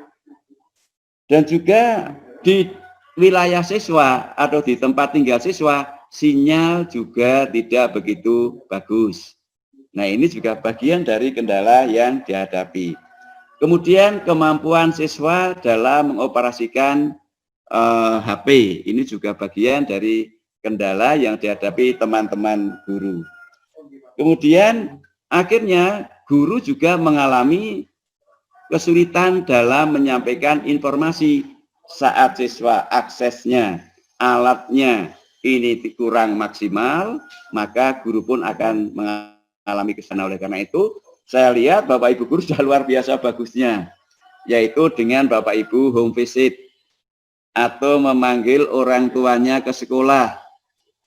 Dan juga di wilayah siswa atau di tempat tinggal siswa, sinyal juga tidak begitu bagus. Nah, ini juga bagian dari kendala yang dihadapi. Kemudian kemampuan siswa dalam mengoperasikan HP, ini juga bagian dari kendala yang dihadapi teman-teman guru. Kemudian akhirnya guru juga mengalami kesulitan dalam menyampaikan informasi saat siswa aksesnya, alatnya ini kurang maksimal, maka guru pun akan mengalami kesulitan. Oleh karena itu, saya lihat Bapak Ibu guru sudah luar biasa bagusnya, yaitu dengan Bapak Ibu home visit atau memanggil orang tuanya ke sekolah.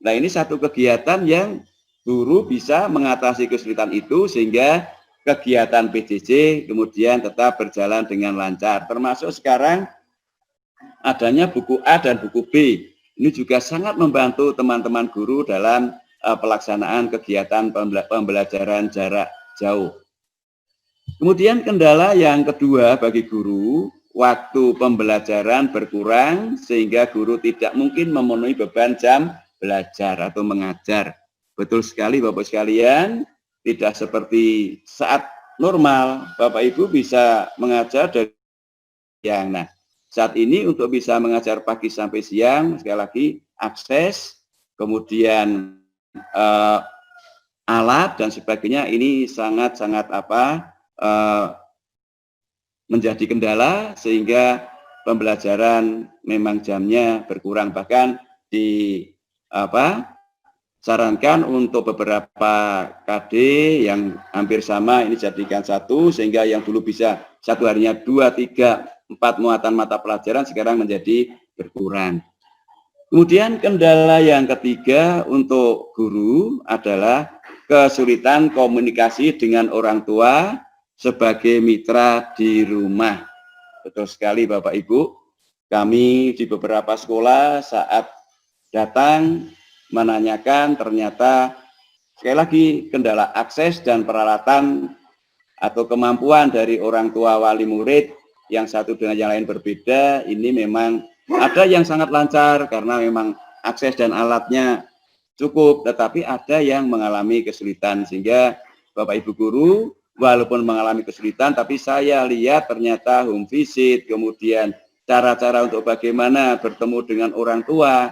Nah, ini satu kegiatan yang guru bisa mengatasi kesulitan itu sehingga kegiatan PJJ kemudian tetap berjalan dengan lancar. Termasuk sekarang adanya buku A dan buku B. Ini juga sangat membantu teman-teman guru dalam pelaksanaan kegiatan pembelajaran jarak jauh. Kemudian kendala yang kedua bagi guru, waktu pembelajaran berkurang sehingga guru tidak mungkin memenuhi beban jam belajar atau mengajar. Betul sekali Bapak sekalian, tidak seperti saat normal, Bapak Ibu bisa mengajar dari siang. Nah, saat ini untuk bisa mengajar pagi sampai siang, sekali lagi akses, kemudian alat dan sebagainya ini sangat-sangat menjadi kendala sehingga pembelajaran memang jamnya berkurang, bahkan sarankan untuk beberapa KD yang hampir sama ini jadikan satu, sehingga yang dulu bisa satu harinya 2, 3, 4 muatan mata pelajaran sekarang menjadi berkurang. Kemudian kendala yang ketiga untuk guru adalah kesulitan komunikasi dengan orang tua sebagai mitra di rumah. Betul sekali Bapak Ibu, kami di beberapa sekolah saat datang menanyakan ternyata sekali lagi kendala akses dan peralatan atau kemampuan dari orang tua wali murid yang satu dengan yang lain berbeda. Ini memang ada yang sangat lancar karena memang akses dan alatnya cukup, tetapi ada yang mengalami kesulitan sehingga Bapak Ibu guru walaupun mengalami kesulitan, tapi saya lihat ternyata home visit, kemudian cara-cara untuk bagaimana bertemu dengan orang tua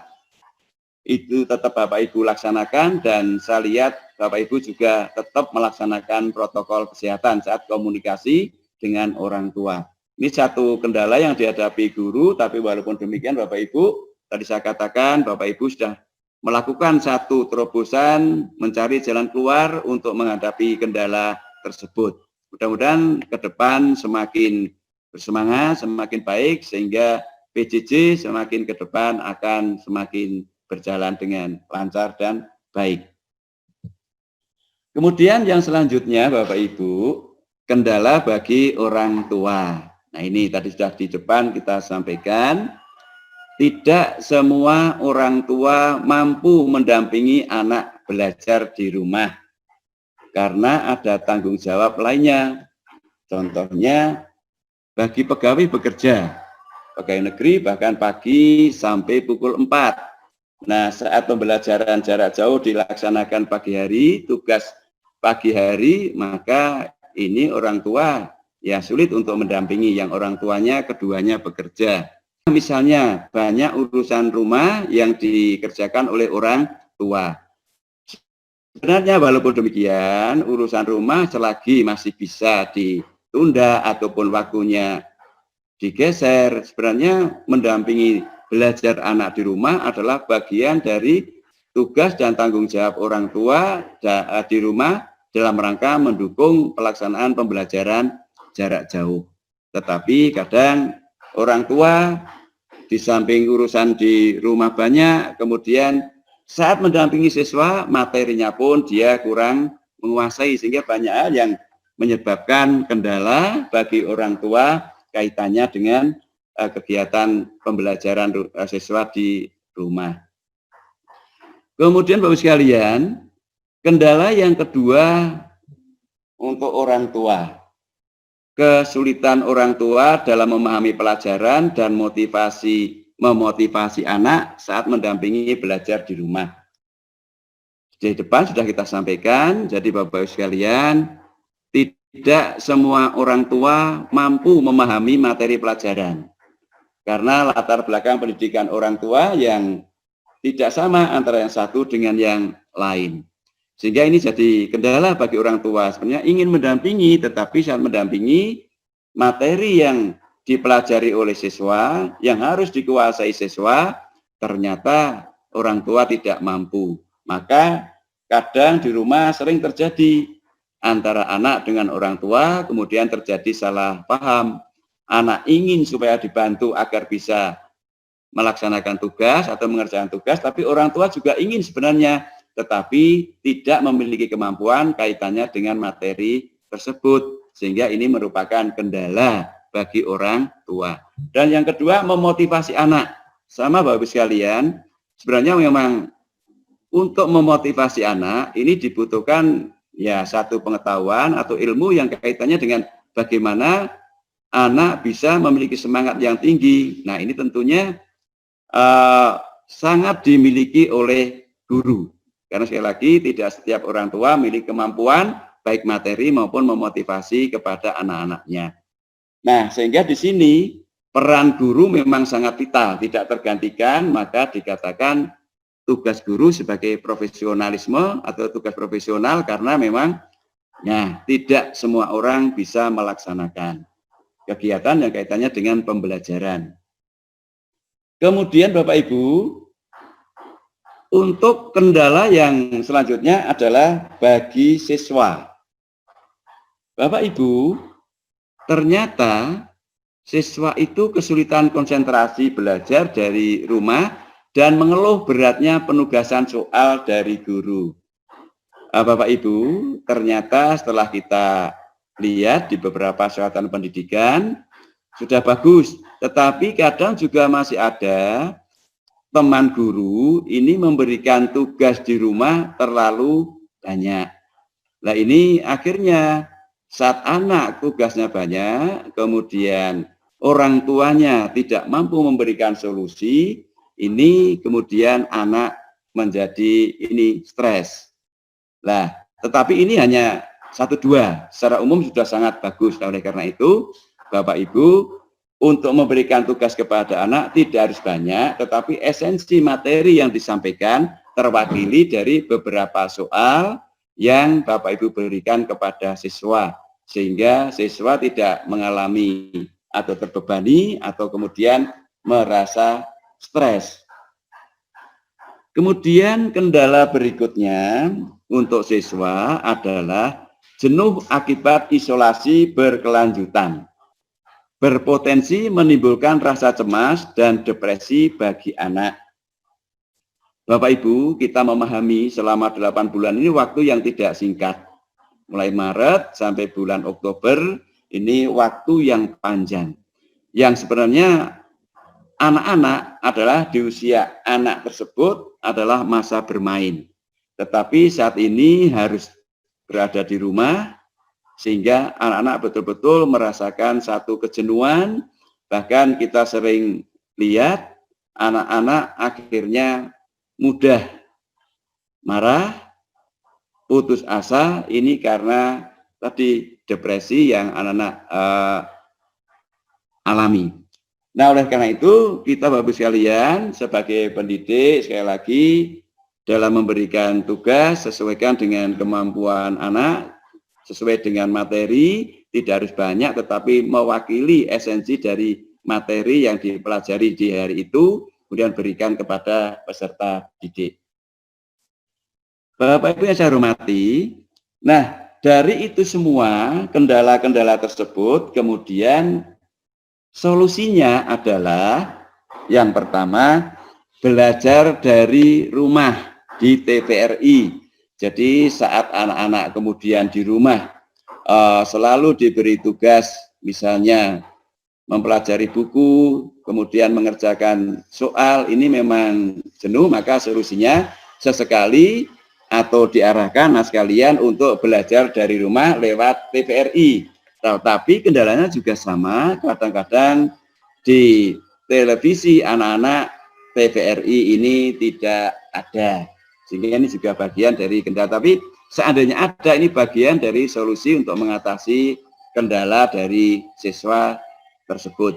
itu tetap Bapak Ibu laksanakan, dan saya lihat Bapak Ibu juga tetap melaksanakan protokol kesehatan saat komunikasi dengan orang tua. Ini satu kendala yang dihadapi guru, tapi walaupun demikian Bapak Ibu, tadi saya katakan Bapak Ibu sudah melakukan satu terobosan mencari jalan keluar untuk menghadapi kendala tersebut. Mudah-mudahan ke depan semakin bersemangat, semakin baik, sehingga PJJ semakin ke depan akan semakin berjalan dengan lancar dan baik. Kemudian yang selanjutnya Bapak Ibu, kendala bagi orang tua. Nah, ini tadi sudah di depan kita sampaikan, tidak semua orang tua mampu mendampingi anak belajar di rumah karena ada tanggung jawab lainnya. Contohnya bagi pegawai bekerja, pegawai negeri bahkan pagi sampai pukul 4. Nah, saat pembelajaran jarak jauh dilaksanakan pagi hari, tugas pagi hari, maka ini orang tua ya sulit untuk mendampingi yang orang tuanya keduanya bekerja. Misalnya banyak urusan rumah yang dikerjakan oleh orang tua. Sebenarnya walaupun demikian, urusan rumah selagi masih bisa ditunda ataupun waktunya digeser, sebenarnya mendampingi belajar anak di rumah adalah bagian dari tugas dan tanggung jawab orang tua di rumah dalam rangka mendukung pelaksanaan pembelajaran jarak jauh. Tetapi kadang orang tua di samping urusan di rumah banyak, kemudian saat mendampingi siswa materinya pun dia kurang menguasai, sehingga banyak hal yang menyebabkan kendala bagi orang tua kaitannya dengan kegiatan pembelajaran siswa di rumah. Kemudian Bapak sekalian, kendala yang kedua untuk orang tua. kesulitan orang tua dalam memahami pelajaran dan memotivasi anak saat mendampingi belajar di rumah. Di depan sudah kita sampaikan, jadi Bapak Ibu sekalian, tidak semua orang tua mampu memahami materi pelajaran. Karena latar belakang pendidikan orang tua yang tidak sama antara yang satu dengan yang lain. Sehingga ini jadi kendala bagi orang tua. Sebenarnya ingin mendampingi, tetapi saat mendampingi, materi yang dipelajari oleh siswa, yang harus dikuasai siswa, ternyata orang tua tidak mampu. Maka kadang di rumah sering terjadi antara anak dengan orang tua, kemudian terjadi salah paham. Anak ingin supaya dibantu agar bisa melaksanakan tugas atau mengerjakan tugas, tapi orang tua juga ingin sebenarnya, tetapi tidak memiliki kemampuan kaitannya dengan materi tersebut. Sehingga ini merupakan kendala bagi orang tua. Dan yang kedua, memotivasi anak. Sama Bapak Ibu sekalian, sebenarnya memang untuk memotivasi anak ini dibutuhkan ya satu pengetahuan atau ilmu yang kaitannya dengan bagaimana anak bisa memiliki semangat yang tinggi. Nah, ini tentunya sangat dimiliki oleh guru. Karena sekali lagi tidak setiap orang tua memiliki kemampuan baik materi maupun memotivasi kepada anak-anaknya. Nah, sehingga di sini peran guru memang sangat vital, tidak tergantikan, maka dikatakan tugas guru sebagai profesionalisme atau tugas profesional karena memang ya tidak semua orang bisa melaksanakan kegiatan yang kaitannya dengan pembelajaran. Kemudian Bapak Ibu, untuk kendala yang selanjutnya adalah bagi siswa. Bapak Ibu, ternyata siswa itu kesulitan konsentrasi belajar dari rumah dan mengeluh beratnya penugasan soal dari guru. Bapak Ibu, ternyata setelah kita lihat di beberapa satuan pendidikan sudah bagus, tetapi kadang juga masih ada teman guru ini memberikan tugas di rumah terlalu banyak. Nah, ini akhirnya saat anak tugasnya banyak, kemudian orang tuanya tidak mampu memberikan solusi, ini kemudian anak menjadi ini stres. Nah, tetapi ini hanya 1-2, secara umum sudah sangat bagus. Nah, oleh karena itu, Bapak Ibu, untuk memberikan tugas kepada anak tidak harus banyak, tetapi esensi materi yang disampaikan terwakili dari beberapa soal yang Bapak Ibu berikan kepada siswa, sehingga siswa tidak mengalami atau terbebani atau kemudian merasa stres. Kemudian kendala berikutnya untuk siswa adalah jenuh akibat isolasi berkelanjutan. Berpotensi menimbulkan rasa cemas dan depresi bagi anak. Bapak Ibu, kita memahami selama 8 bulan ini waktu yang tidak singkat. Mulai Maret sampai bulan Oktober, ini waktu yang panjang. Yang sebenarnya anak-anak adalah di usia anak tersebut adalah masa bermain. Tetapi saat ini harus berada di rumah, sehingga anak-anak betul-betul merasakan satu kejenuhan. Bahkan kita sering lihat anak-anak akhirnya mudah marah, putus asa, ini karena tadi depresi yang anak-anak alami. Nah, oleh karena itu, kita Bapak sekalian sebagai pendidik, sekali lagi, dalam memberikan tugas, sesuaikan dengan kemampuan anak, sesuai dengan materi, tidak harus banyak, tetapi mewakili esensi dari materi yang dipelajari di hari itu, kemudian berikan kepada peserta didik. Bapak Ibu yang saya hormati, nah, dari itu semua, kendala-kendala tersebut, kemudian solusinya adalah yang pertama, belajar dari rumah di TVRI. Jadi saat anak-anak kemudian di rumah selalu diberi tugas, misalnya mempelajari buku, kemudian mengerjakan soal, ini memang jenuh, maka solusinya sesekali atau diarahkan sekalian untuk belajar dari rumah lewat TVRI. Tapi kendalanya juga sama, kadang-kadang di televisi anak-anak TVRI ini tidak ada. Sehingga ini juga bagian dari kendala. Tapi seandainya ada, ini bagian dari solusi untuk mengatasi kendala dari siswa tersebut.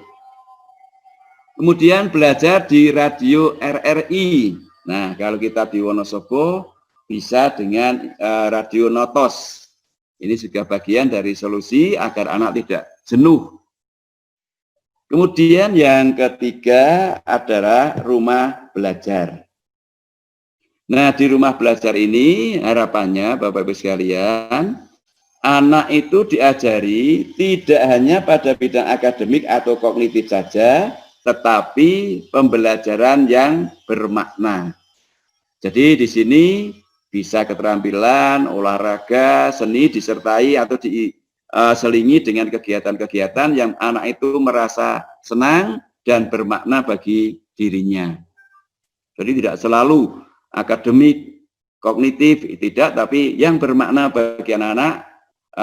Kemudian belajar di radio RRI. Nah, kalau kita di Wonosobo bisa dengan radio Notos. Ini juga bagian dari solusi agar anak tidak jenuh. Kemudian yang ketiga adalah rumah belajar. Nah, di rumah belajar ini harapannya Bapak Ibu sekalian, anak itu diajari tidak hanya pada bidang akademik atau kognitif saja, tetapi pembelajaran yang bermakna. Jadi di sini bisa keterampilan, olahraga, seni disertai atau diselingi dengan kegiatan-kegiatan yang anak itu merasa senang dan bermakna bagi dirinya. Jadi tidak selalu akademik, kognitif, tidak, tapi yang bermakna bagi anak-anak,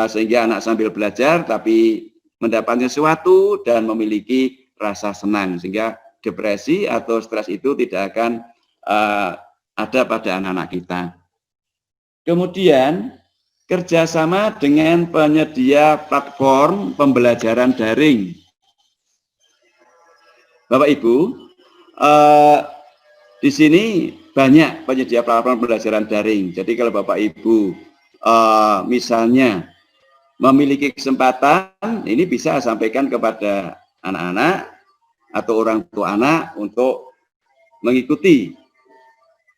sehingga anak sambil belajar tapi mendapatkan sesuatu dan memiliki rasa senang, sehingga depresi atau stres itu tidak akan ada pada anak-anak kita. Kemudian kerjasama dengan penyedia platform pembelajaran daring. Bapak Ibu, di sini banyak penyedia platform pembelajaran daring. Jadi kalau Bapak Ibu misalnya memiliki kesempatan, ini bisa sampaikan kepada anak-anak atau orang tua anak untuk mengikuti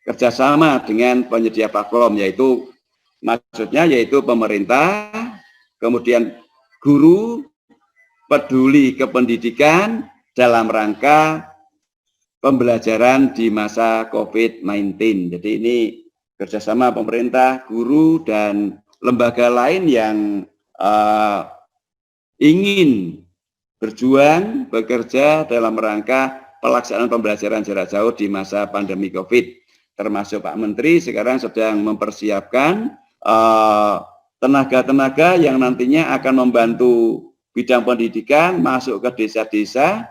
kerjasama dengan penyedia platform, yaitu maksudnya yaitu pemerintah, kemudian guru, peduli kependidikan dalam rangka pembelajaran di masa COVID-19. Jadi ini kerjasama pemerintah, guru, dan lembaga lain yang ingin berjuang, bekerja dalam rangka pelaksanaan pembelajaran jarak jauh di masa pandemi COVID. Termasuk Pak Menteri sekarang sedang mempersiapkan tenaga-tenaga yang nantinya akan membantu bidang pendidikan masuk ke desa-desa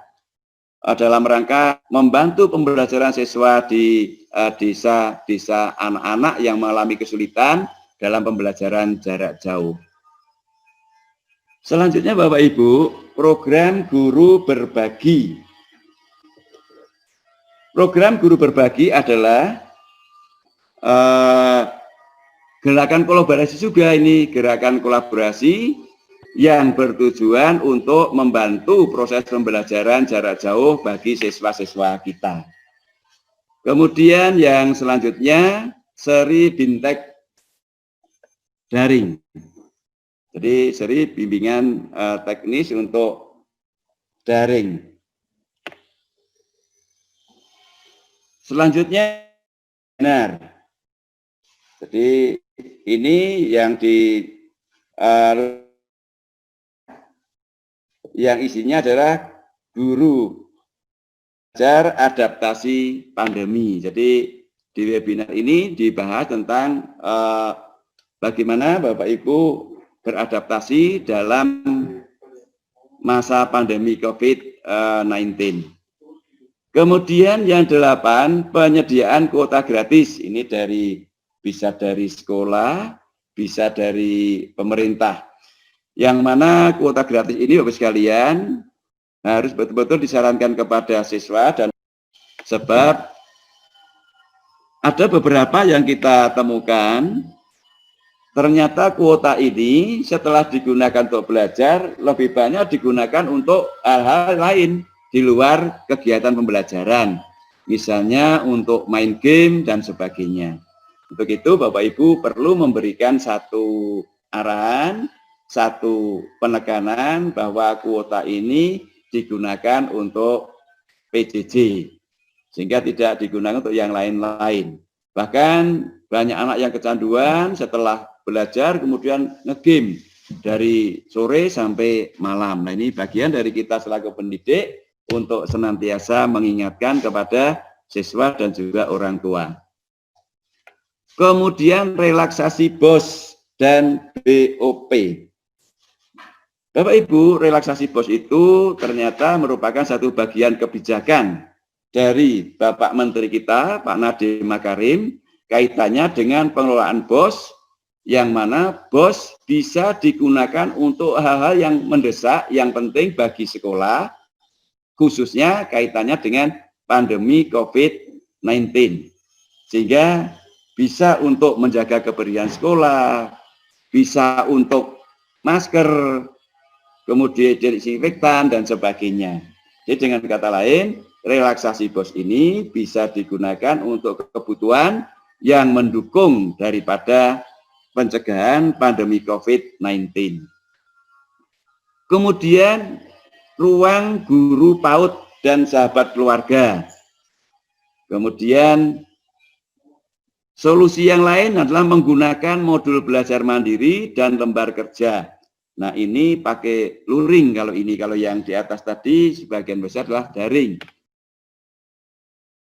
dalam rangka membantu pembelajaran siswa di desa-desa anak-anak yang mengalami kesulitan dalam pembelajaran jarak jauh. Selanjutnya Bapak Ibu, program guru berbagi. Program guru berbagi adalah gerakan kolaborasi juga, ini gerakan kolaborasi yang bertujuan untuk membantu proses pembelajaran jarak jauh bagi siswa-siswa kita. Kemudian yang selanjutnya seri Bintek daring. Jadi seri bimbingan teknis untuk daring. Selanjutnya benar. Jadi ini yang yang isinya adalah guru belajar adaptasi pandemi. Jadi di webinar ini dibahas tentang bagaimana Bapak Ibu beradaptasi dalam masa pandemi COVID-19. Kemudian yang 8, penyediaan kuota gratis. Ini bisa dari sekolah, bisa dari pemerintah. Yang mana kuota gratis ini Bapak sekalian harus betul-betul disarankan kepada siswa, dan sebab ada beberapa yang kita temukan ternyata kuota ini setelah digunakan untuk belajar lebih banyak digunakan untuk hal-hal lain di luar kegiatan pembelajaran, misalnya untuk main game dan sebagainya. Untuk itu Bapak Ibu perlu memberikan satu arahan, satu penekanan bahwa kuota ini digunakan untuk PJJ, sehingga tidak digunakan untuk yang lain-lain. Bahkan banyak anak yang kecanduan setelah belajar kemudian ngegame dari sore sampai malam. Nah, ini bagian dari kita selaku pendidik untuk senantiasa mengingatkan kepada siswa dan juga orang tua. Kemudian relaksasi BOS dan BOP. Bapak Ibu, relaksasi BOS itu ternyata merupakan satu bagian kebijakan dari Bapak Menteri kita, Pak Nadiem Makarim, kaitannya dengan pengelolaan BOS, yang mana BOS bisa digunakan untuk hal-hal yang mendesak, yang penting bagi sekolah, khususnya kaitannya dengan pandemi COVID-19. Sehingga bisa untuk menjaga kebersihan sekolah, bisa untuk masker, kemudian desinfektan, dan sebagainya. Jadi dengan kata lain, relaksasi BOS ini bisa digunakan untuk kebutuhan yang mendukung daripada pencegahan pandemi COVID-19. Kemudian, ruang guru PAUD dan sahabat keluarga. Kemudian, solusi yang lain adalah menggunakan modul belajar mandiri dan lembar kerja. Nah, ini pakai luring kalau yang di atas tadi sebagian besar adalah daring.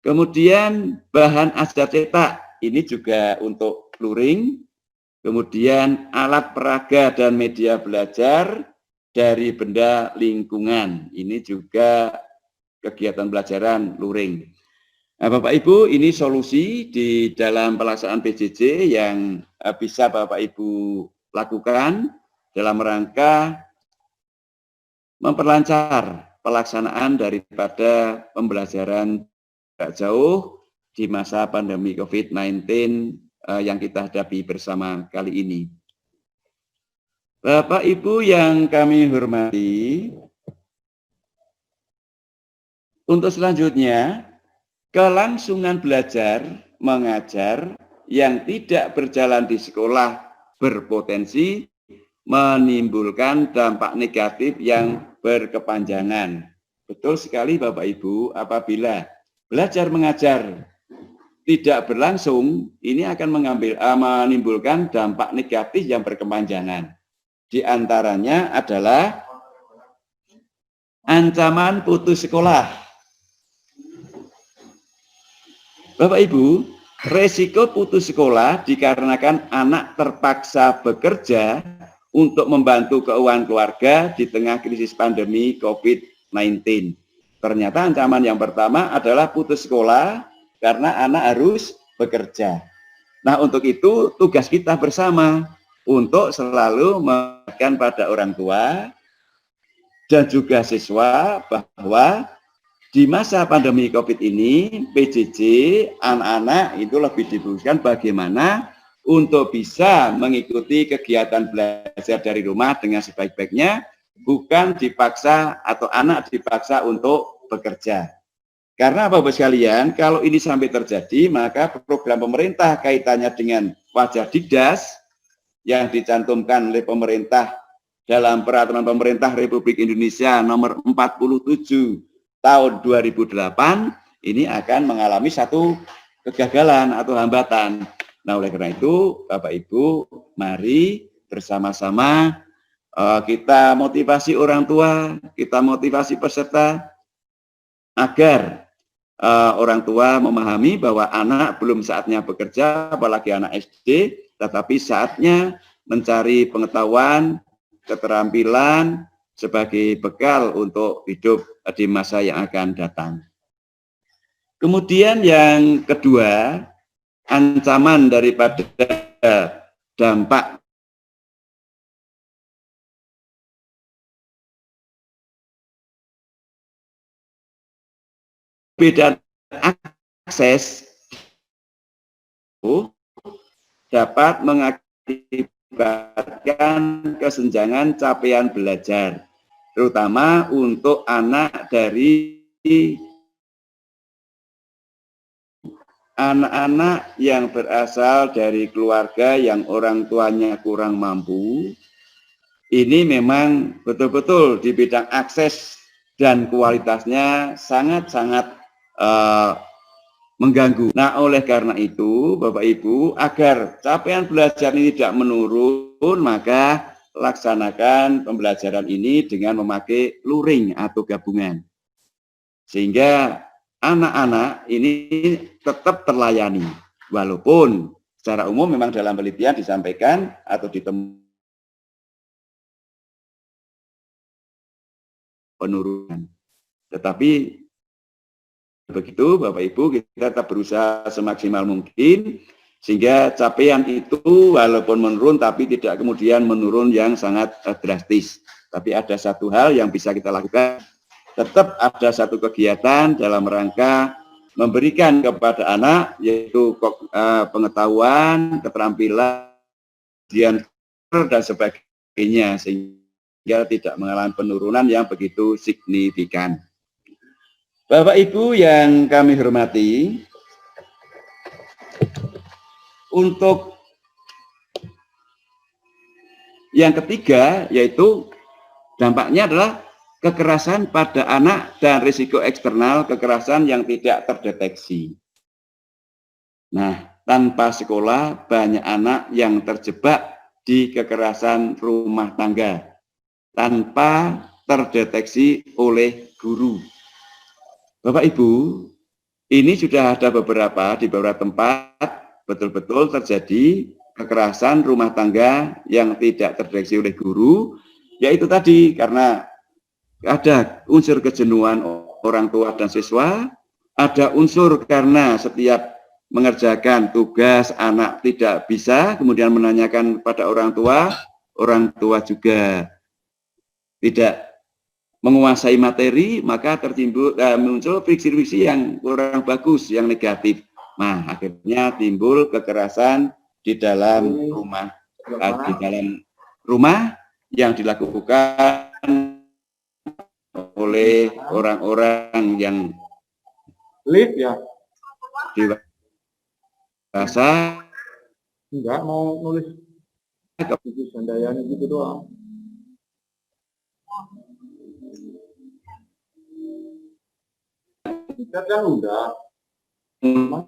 Kemudian bahan ajar cetak, ini juga untuk luring. Kemudian alat peraga dan media belajar dari benda lingkungan, ini juga kegiatan pelajaran luring. Nah, Bapak Ibu, ini solusi di dalam pelaksanaan PJJ yang bisa Bapak Ibu lakukan dalam rangka memperlancar pelaksanaan daripada pembelajaran jarak jauh di masa pandemi COVID-19 yang kita hadapi bersama kali ini. Bapak Ibu yang kami hormati, untuk selanjutnya, kelangsungan belajar mengajar yang tidak berjalan di sekolah berpotensi menimbulkan dampak negatif yang berkepanjangan. Betul sekali Bapak Ibu, apabila belajar mengajar tidak berlangsung, ini akan menimbulkan dampak negatif yang berkepanjangan. Di antaranya adalah ancaman putus sekolah. Bapak Ibu, resiko putus sekolah dikarenakan anak terpaksa bekerja untuk membantu keuangan keluarga di tengah krisis pandemi COVID-19. Ternyata ancaman yang pertama adalah putus sekolah karena anak harus bekerja. Nah, untuk itu tugas kita bersama untuk selalu mengingatkan pada orang tua dan juga siswa bahwa di masa pandemi COVID ini, PJJ anak-anak itu lebih difokuskan bagaimana untuk bisa mengikuti kegiatan belajar dari rumah dengan sebaik-baiknya, bukan dipaksa atau anak dipaksa untuk bekerja. Karena Bapak sekalian, kalau ini sampai terjadi, maka program pemerintah kaitannya dengan wajah Dikdas yang dicantumkan oleh pemerintah dalam Peraturan Pemerintah Republik Indonesia nomor 47 tahun 2008, ini akan mengalami satu kegagalan atau hambatan. Nah, oleh karena itu, Bapak Ibu, mari bersama-sama kita motivasi orang tua, kita motivasi peserta, agar orang tua memahami bahwa anak belum saatnya bekerja, apalagi anak SD, tetapi saatnya mencari pengetahuan, keterampilan sebagai bekal untuk hidup di masa yang akan datang. Kemudian yang kedua, ancaman daripada dampak perbedaan akses dapat mengakibatkan kesenjangan capaian belajar, terutama untuk anak dari anak-anak yang berasal dari keluarga yang orang tuanya kurang mampu. Ini memang betul-betul di bidang akses dan kualitasnya sangat-sangat mengganggu. Nah, oleh karena itu, Bapak Ibu, agar capaian belajar ini tidak menurun, maka laksanakan pembelajaran ini dengan memakai luring atau gabungan. Sehingga anak-anak ini tetap terlayani, walaupun secara umum memang dalam penelitian disampaikan atau ditemukan penurunan. Tetapi begitu Bapak Ibu, kita tetap berusaha semaksimal mungkin sehingga capaian itu walaupun menurun tapi tidak kemudian menurun yang sangat drastis. Tapi ada satu hal yang bisa kita lakukan, tetap ada satu kegiatan dalam rangka memberikan kepada anak yaitu pengetahuan, keterampilan, dan sebagainya sehingga tidak mengalami penurunan yang begitu signifikan. Bapak Ibu yang kami hormati, untuk yang ketiga yaitu dampaknya adalah kekerasan pada anak dan risiko eksternal kekerasan yang tidak terdeteksi. Nah, tanpa sekolah banyak anak yang terjebak di kekerasan rumah tangga tanpa terdeteksi oleh guru. Bapak Ibu, ini sudah ada di beberapa tempat betul-betul terjadi kekerasan rumah tangga yang tidak terdeteksi oleh guru, yaitu tadi karena ada unsur kejenuhan orang tua dan siswa, ada unsur karena setiap mengerjakan tugas anak tidak bisa, kemudian menanyakan pada orang tua juga tidak menguasai materi, maka muncul friksi-friksi yang kurang bagus, yang negatif. Nah, akhirnya timbul kekerasan di dalam rumah yang dilakukan oleh orang-orang yang dewasa. Enggak mau nulis itu Sandayani gitu doang. Kita kan udah nomor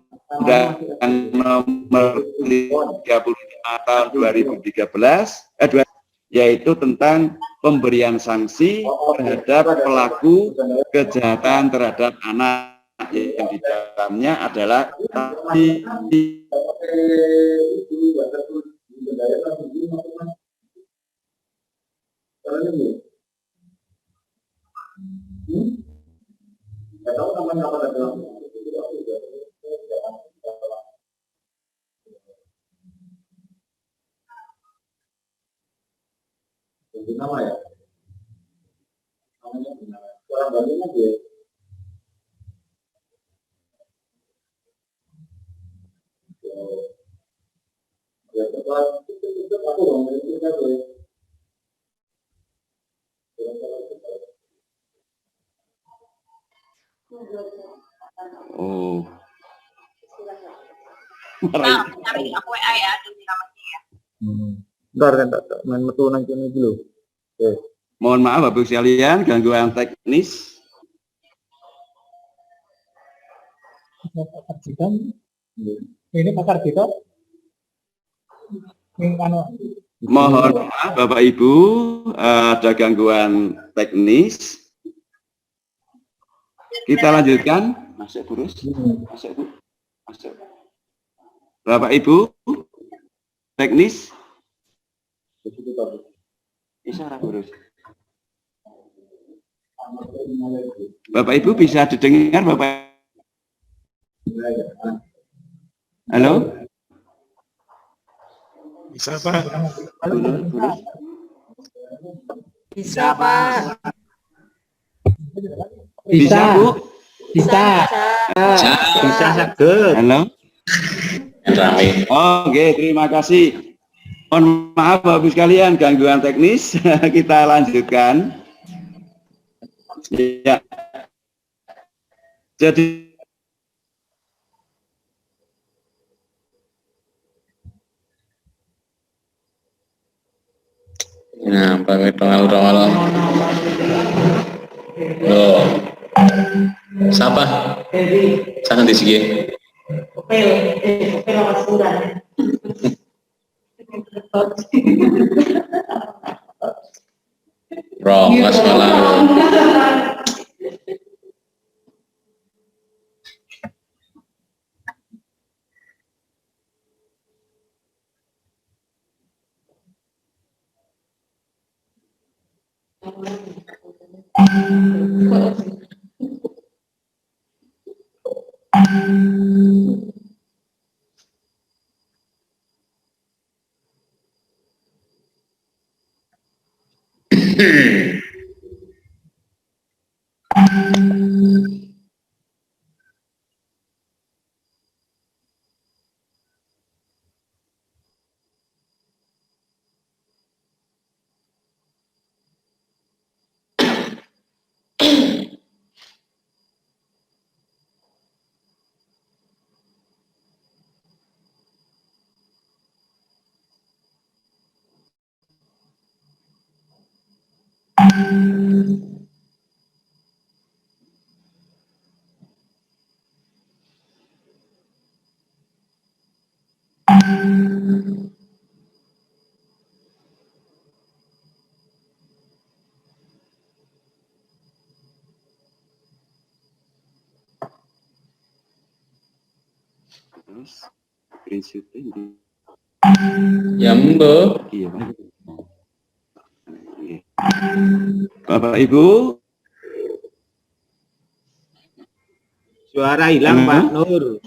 35 tahun 2013 yaitu tentang pemberian sanksi terhadap pelaku kejahatan terhadap anak yang di dalamnya adalah nama ya, namanya sekarang bandingnya dia. Ya tepat itu aku dong itu kan boleh. Oh. Cari aku WA ya, Bentar kan main metu nang kene iki lho. Oke. Mohon maaf Bapak Ibu sekalian, gangguan teknis. Ini pakar kita. Mohon maaf Bapak Ibu, ada gangguan teknis. Kita lanjutkan. Masuk Burus. Masuk Bu. Masuk. Bapak Ibu, teknis. Isyarat Burus. Bapak Ibu bisa didengar Bapak? Halo? Bisa Pak? Bisa Pak. Bisa Bu? Bisa. Bisa saged. Halo? Oke, terima kasih. Mohon maaf Bapak Ibu sekalian, gangguan teknis. Kita lanjutkan. Ya. Jadi Nah, pakai rongal-rongal. Loh. Siapa? Sangat di sini. Rongas malah. Terus prinsipnya Ya, Mbak. iya, Pak. Bapak Ibu, Suara hilang, Pak Nur.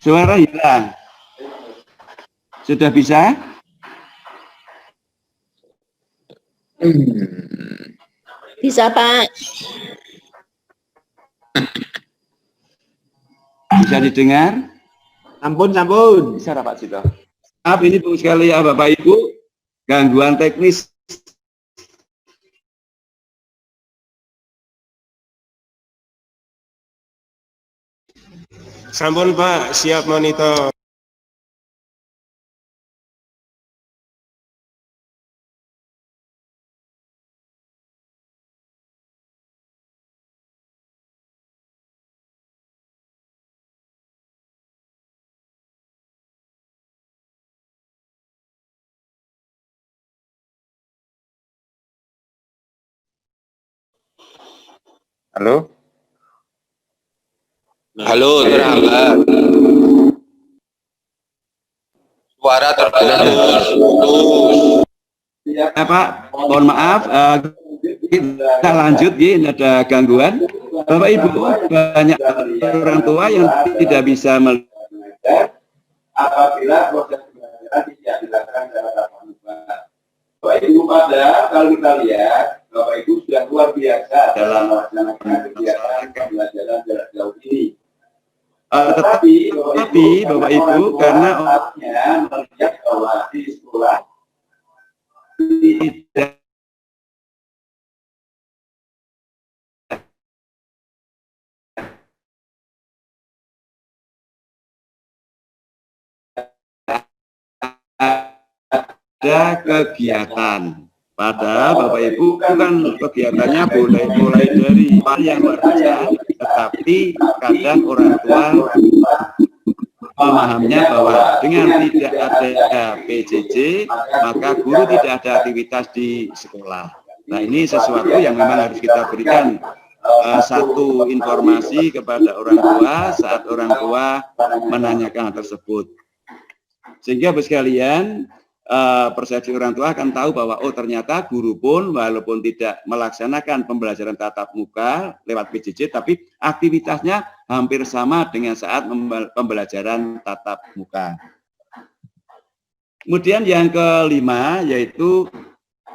suara hilang. Sudah bisa? Bisa, Pak. Bisa didengar? Sampun, sampun. Bisa, Pak Cito. Maaf ini Bu sekali ya Bapak Ibu, gangguan teknis. Sampun Pak, siap monitor. Halo? Halo, terhambat. Suara terputus. Ya Pak, mohon maaf, kita lanjut ya, ini ada gangguan. Bapak Ibu, banyak orang tua yang tidak bisa melihat apabila proses pembelajaran tidak dilakukan secara tatap muka. Bapak Ibu, padahal kalau kita lihat, Bapak Ibu sudah luar biasa dalam melaksanakan kegiatan pembelajaran jarak jauh ini. Tetapi Bapak Ibu, karena orangnya melihat bahwa di sekolah tidak ada kegiatan. Padahal Bapak Ibu kan kegiatannya boleh mulai dari yang luar biasa, tetapi kadang orang tua pemahamnya bahwa dengan tidak ada PJJ, maka guru tidak ada aktivitas di sekolah. Nah ini sesuatu yang memang harus kita berikan satu informasi kepada orang tua saat orang tua menanyakan hal tersebut. Sehingga Bapak sekalian, persepsi orang tua akan tahu bahwa oh ternyata guru pun walaupun tidak melaksanakan pembelajaran tatap muka lewat PJJ, tapi aktivitasnya hampir sama dengan saat pembelajaran tatap muka. Kemudian yang kelima yaitu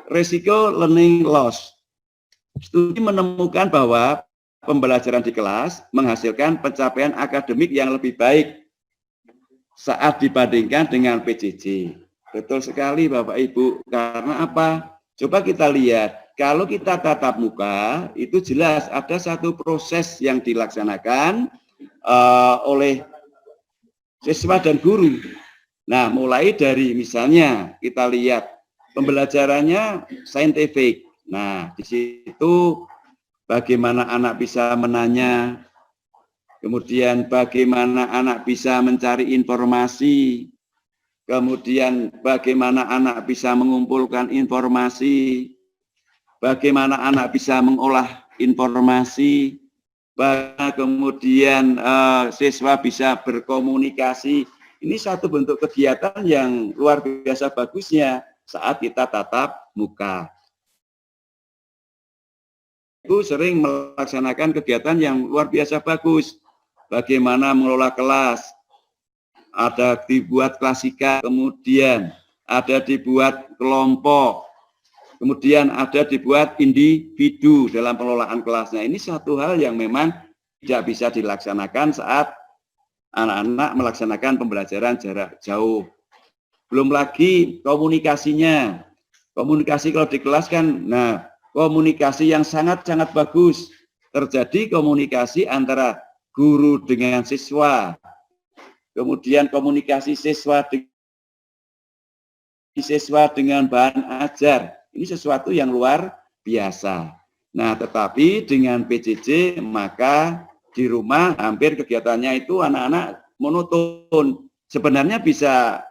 resiko learning loss. Studi menemukan bahwa pembelajaran di kelas menghasilkan pencapaian akademik yang lebih baik saat dibandingkan dengan PJJ. Betul sekali Bapak Ibu, karena apa? Coba kita lihat, kalau kita tatap muka, itu jelas ada satu proses yang dilaksanakan oleh siswa dan guru. Nah, mulai dari misalnya kita lihat pembelajarannya saintifik. Nah, di situ bagaimana anak bisa menanya, kemudian bagaimana anak bisa mencari informasi, kemudian bagaimana anak bisa mengumpulkan informasi, bagaimana anak bisa mengolah informasi, bagaimana kemudian siswa bisa berkomunikasi. Ini satu bentuk kegiatan yang luar biasa bagusnya saat kita tatap muka. itu sering melaksanakan kegiatan yang luar biasa bagus. Bagaimana mengelola kelas, ada dibuat klasika, kemudian ada dibuat kelompok, kemudian ada dibuat individu dalam pengelolaan kelasnya. Ini satu hal yang memang tidak bisa dilaksanakan saat anak-anak melaksanakan pembelajaran jarak jauh. Belum lagi komunikasinya. Komunikasi kalau di kelas kan, komunikasi yang sangat-sangat bagus. Terjadi komunikasi antara guru dengan siswa, kemudian komunikasi siswa dengan bahan ajar. Ini sesuatu yang luar biasa. Nah, tetapi dengan PJJ maka di rumah hampir kegiatannya itu anak-anak monoton. Sebenarnya bisa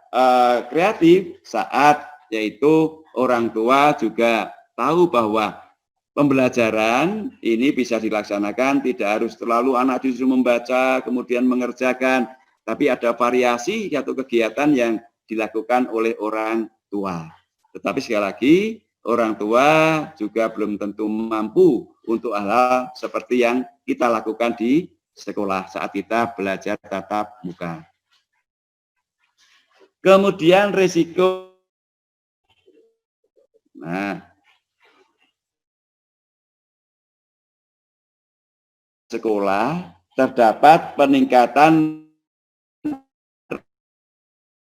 kreatif saat yaitu orang tua juga tahu bahwa pembelajaran ini bisa dilaksanakan, tidak harus terlalu anak justru membaca, kemudian mengerjakan, tapi ada variasi satu kegiatan yang dilakukan oleh orang tua. Tetapi sekali lagi, orang tua juga belum tentu mampu untuk hal-hal seperti yang kita lakukan di sekolah saat kita belajar tatap muka. Kemudian risiko. Sekolah terdapat peningkatan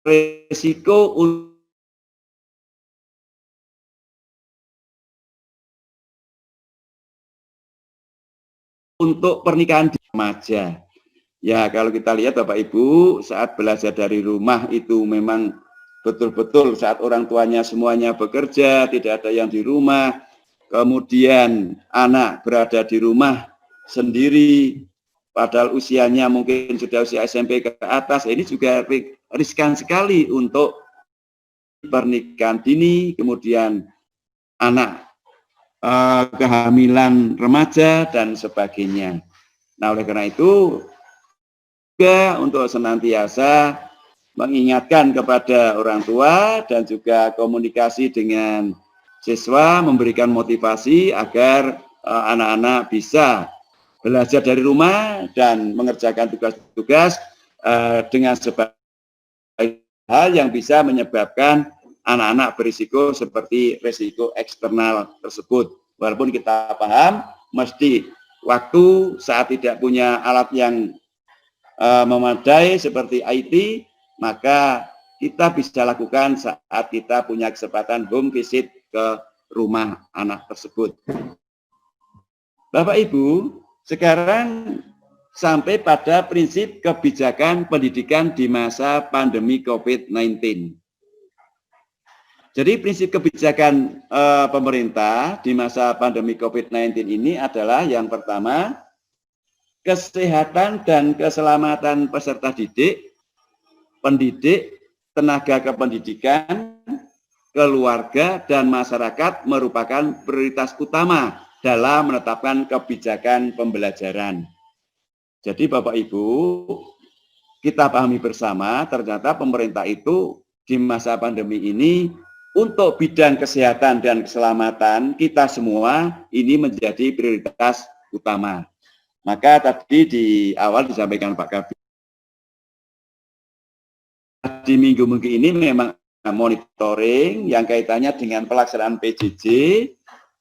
risiko untuk pernikahan di remaja. Ya, kalau kita lihat Bapak Ibu, saat belajar dari rumah itu memang betul-betul saat orang tuanya semuanya bekerja, tidak ada yang di rumah, kemudian anak berada di rumah sendiri, padahal usianya mungkin sudah usia SMP ke atas, ini juga riskan sekali untuk pernikahan dini, kemudian anak kehamilan remaja dan sebagainya. Nah, oleh karena itu juga untuk senantiasa mengingatkan kepada orang tua dan juga komunikasi dengan siswa, memberikan motivasi agar anak-anak bisa belajar dari rumah dan mengerjakan tugas-tugas dengan sebaik hal yang bisa menyebabkan anak-anak berisiko seperti risiko eksternal tersebut. Walaupun kita paham, mesti waktu saat tidak punya alat yang memadai seperti IT, maka kita bisa lakukan saat kita punya kesempatan home visit ke rumah anak tersebut. Bapak Ibu, sekarang sampai pada prinsip kebijakan pendidikan di masa pandemi COVID-19. Jadi prinsip kebijakan pemerintah di masa pandemi COVID-19 ini adalah yang pertama, kesehatan dan keselamatan peserta didik, pendidik, tenaga kependidikan, keluarga, dan masyarakat merupakan prioritas utama dalam menetapkan kebijakan pembelajaran. Jadi Bapak Ibu, kita pahami bersama ternyata pemerintah itu di masa pandemi ini untuk bidang kesehatan dan keselamatan kita semua ini menjadi prioritas utama. Maka tadi di awal disampaikan Pak Kabid, di minggu-minggu ini memang monitoring yang kaitannya dengan pelaksanaan PJJ,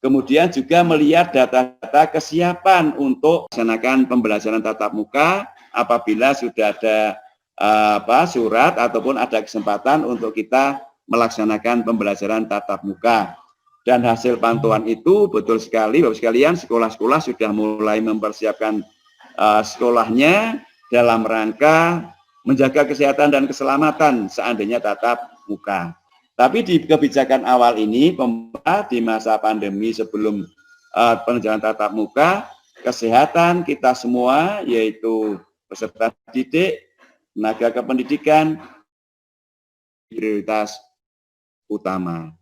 kemudian juga melihat data-data kesiapan untuk melaksanakan pembelajaran tatap muka apabila sudah ada surat ataupun ada kesempatan untuk kita melaksanakan pembelajaran tatap muka. Dan hasil pantauan itu betul sekali Bapak sekalian, sekolah-sekolah sudah mulai mempersiapkan sekolahnya dalam rangka menjaga kesehatan dan keselamatan seandainya tatap muka. Tapi di kebijakan awal ini, pemerintah di masa pandemi sebelum penjalan tatap muka, kesehatan kita semua, yaitu peserta didik, tenaga kependidikan, prioritas utama.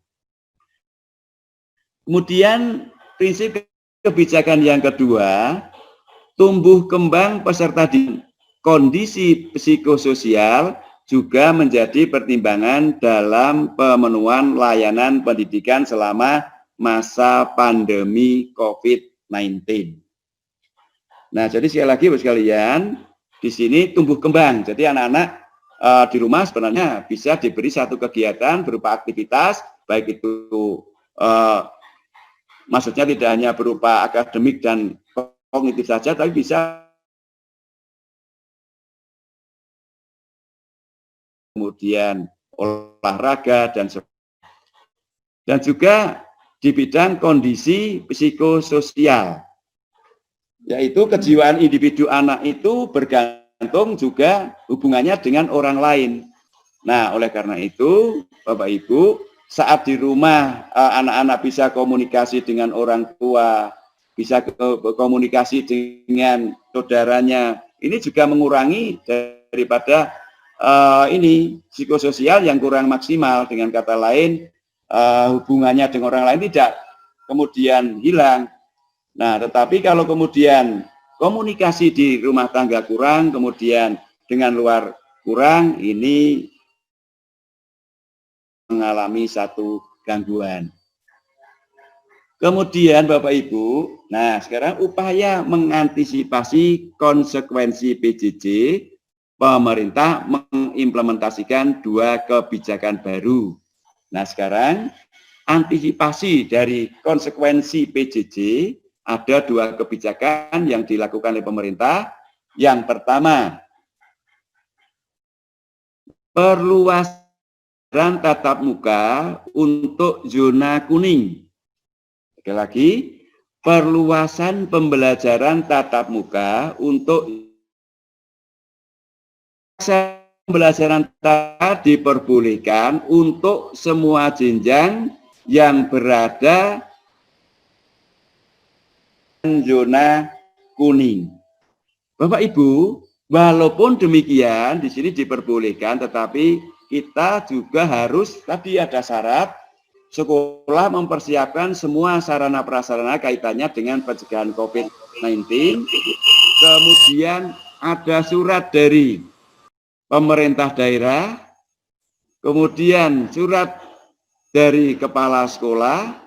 Kemudian prinsip kebijakan yang kedua, tumbuh kembang peserta didik, kondisi psikososial juga menjadi pertimbangan dalam pemenuhan layanan pendidikan selama masa pandemi COVID-19. Nah, jadi sekali lagi Bapak sekalian, di sini tumbuh kembang. Jadi anak-anak di rumah sebenarnya bisa diberi satu kegiatan berupa aktivitas, baik itu maksudnya tidak hanya berupa akademik dan kognitif saja, tapi bisa kemudian olahraga dan juga di bidang kondisi psikososial, yaitu kejiwaan individu anak itu bergantung juga hubungannya dengan orang lain. Nah, oleh karena itu, Bapak Ibu, saat di rumah anak-anak bisa komunikasi dengan orang tua, bisa komunikasi dengan saudaranya, ini juga mengurangi daripada ini psikososial yang kurang maksimal. Dengan kata lain, hubungannya dengan orang lain tidak kemudian hilang. Nah, tetapi kalau kemudian komunikasi di rumah tangga kurang, kemudian dengan luar kurang, ini mengalami satu gangguan. Kemudian Bapak Ibu, nah sekarang upaya mengantisipasi konsekuensi PJJ, pemerintah mengimplementasikan 2 kebijakan baru. Nah sekarang antisipasi dari konsekuensi PJJ, ada 2 kebijakan yang dilakukan oleh pemerintah. Yang pertama, perluasan tatap muka untuk zona kuning. Sekali lagi, perluasan pembelajaran tatap muka untuk pembelajaran tatap diperbolehkan untuk semua jenjang yang berada di zona kuning. Bapak Ibu, walaupun demikian di sini diperbolehkan, tetapi kita juga harus, tadi ada syarat, sekolah mempersiapkan semua sarana prasarana kaitannya dengan pencegahan COVID-19. Kemudian ada surat dari pemerintah daerah, kemudian surat dari kepala sekolah,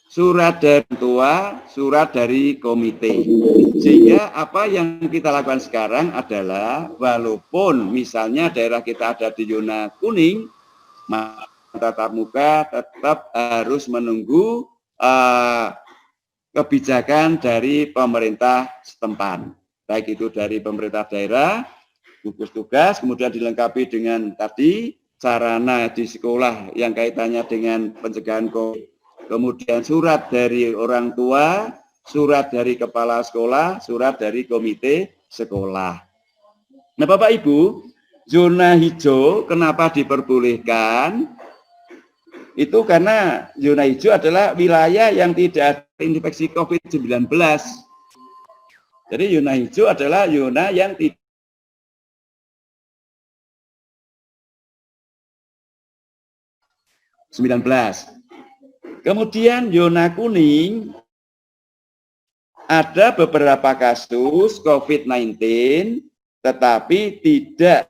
surat dari tua, surat dari komite. Sehingga apa yang kita lakukan sekarang adalah walaupun misalnya daerah kita ada di zona kuning, maka tatap muka tetap harus menunggu kebijakan dari pemerintah setempat, baik itu dari pemerintah daerah, gugus tugas, kemudian dilengkapi dengan tadi sarana di sekolah yang kaitannya dengan pencegahan COVID, kemudian surat dari orang tua, surat dari kepala sekolah, surat dari komite sekolah. Nah Bapak Ibu, zona hijau kenapa diperbolehkan? Itu karena zona hijau adalah wilayah yang tidak terinfeksi COVID-19. Jadi zona hijau adalah zona yang tidak COVID-19. Kemudian zona kuning, ada beberapa kasus COVID-19, tetapi tidak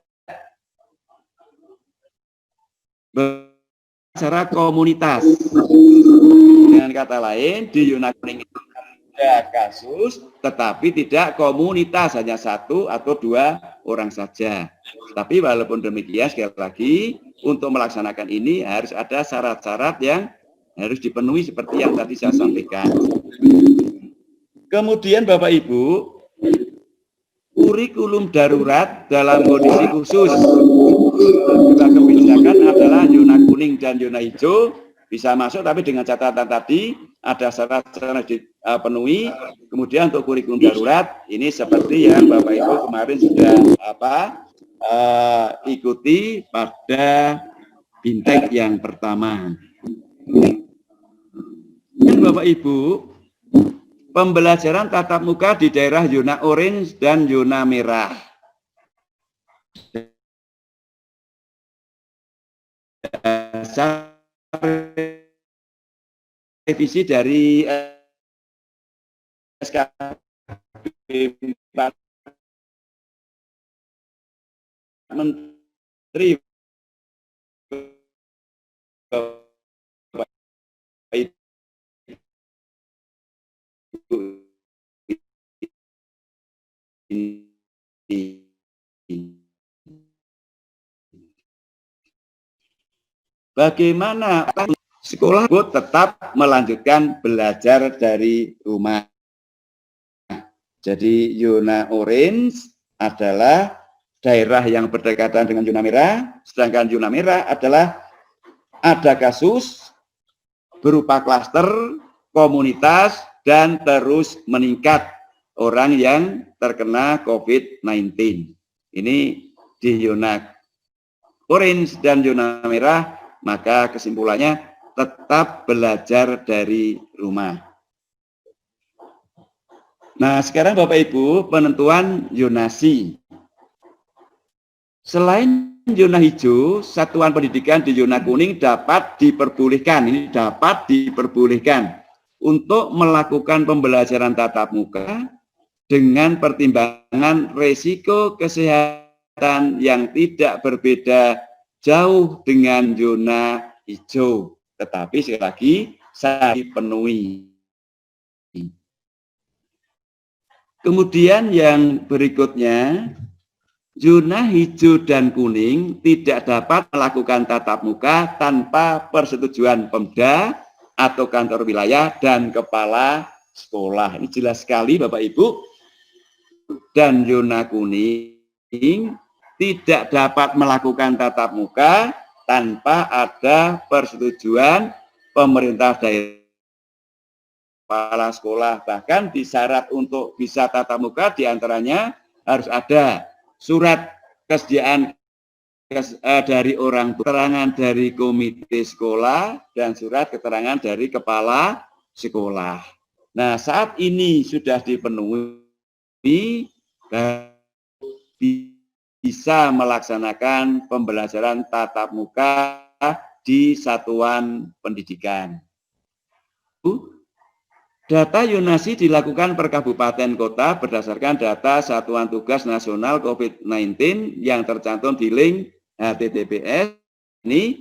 secara komunitas. Dengan kata lain, di zona kuning itu ada kasus, tetapi tidak komunitas, hanya 1 atau 2 orang saja. Tapi walaupun demikian, sekali lagi, untuk melaksanakan ini harus ada syarat-syarat yang harus dipenuhi seperti yang tadi saya sampaikan. Kemudian Bapak Ibu, kurikulum darurat dalam kondisi khusus. Juga kebijakan adalah zona kuning dan zona hijau bisa masuk, tapi dengan catatan tadi ada syarat-syarat dipenuhi. Kemudian untuk kurikulum darurat ini seperti yang Bapak Ibu kemarin sudah ikuti pada Bintek yang pertama. Dan Bapak Ibu, pembelajaran tatap muka di daerah zona orange dan zona merah. Revisi dari SKB 4 Menteri Bagaimana sekolah tetap melanjutkan belajar dari rumah. Jadi zona orange adalah daerah yang berdekatan dengan zona merah, sedangkan zona merah adalah ada kasus berupa klaster, komunitas, dan terus meningkat orang yang terkena COVID-19. Ini di zona orange dan zona merah, maka kesimpulannya tetap belajar dari rumah. Nah, sekarang Bapak Ibu, penentuan zonasi. Selain zona hijau, satuan pendidikan di zona kuning dapat diperbolehkan, ini dapat diperbolehkan untuk melakukan pembelajaran tatap muka dengan pertimbangan risiko kesehatan yang tidak berbeda jauh dengan zona hijau, tetapi sekali lagi saya dipenuhi. Kemudian yang berikutnya, zona hijau dan kuning tidak dapat melakukan tatap muka tanpa persetujuan Pemda atau kantor wilayah dan kepala sekolah. Ini jelas sekali Bapak Ibu. Dan zona kuning tidak dapat melakukan tatap muka tanpa ada persetujuan pemerintah daerah, kepala sekolah. Bahkan di syarat untuk bisa tatap muka diantaranya harus ada surat kesediaan dari orang tua, keterangan dari komite sekolah, dan surat keterangan dari kepala sekolah. Nah, saat ini sudah dipenuhi, bisa melaksanakan pembelajaran tatap muka di satuan pendidikan. Data zonasi dilakukan per kabupaten kota berdasarkan data Satuan Tugas Nasional COVID-19 yang tercantum di link HTTPS ini,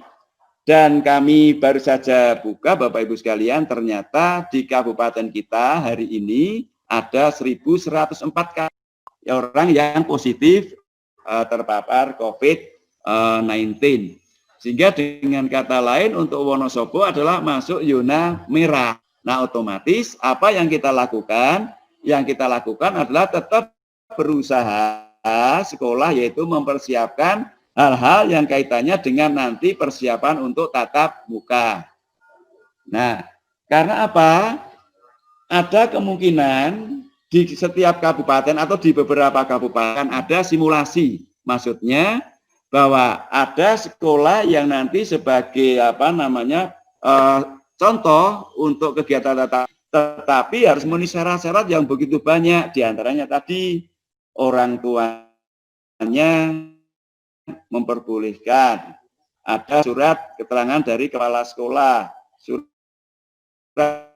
dan kami baru saja buka Bapak Ibu sekalian, ternyata di kabupaten kita hari ini ada 1.104 orang yang positif terpapar COVID-19. Sehingga dengan kata lain untuk Wonosobo adalah masuk zona merah. Nah, otomatis apa yang kita lakukan? Yang kita lakukan adalah tetap berusaha sekolah, yaitu mempersiapkan hal-hal yang kaitannya dengan nanti persiapan untuk tatap muka. Nah, karena apa? Ada kemungkinan di setiap kabupaten atau di beberapa kabupaten ada simulasi. Maksudnya bahwa ada sekolah yang nanti sebagai contoh untuk kegiatan tatap, tetapi harus memenuhi syarat-syarat yang begitu banyak. Di antaranya tadi orang tuanya memperbolehkan, ada surat keterangan dari kepala sekolah, surat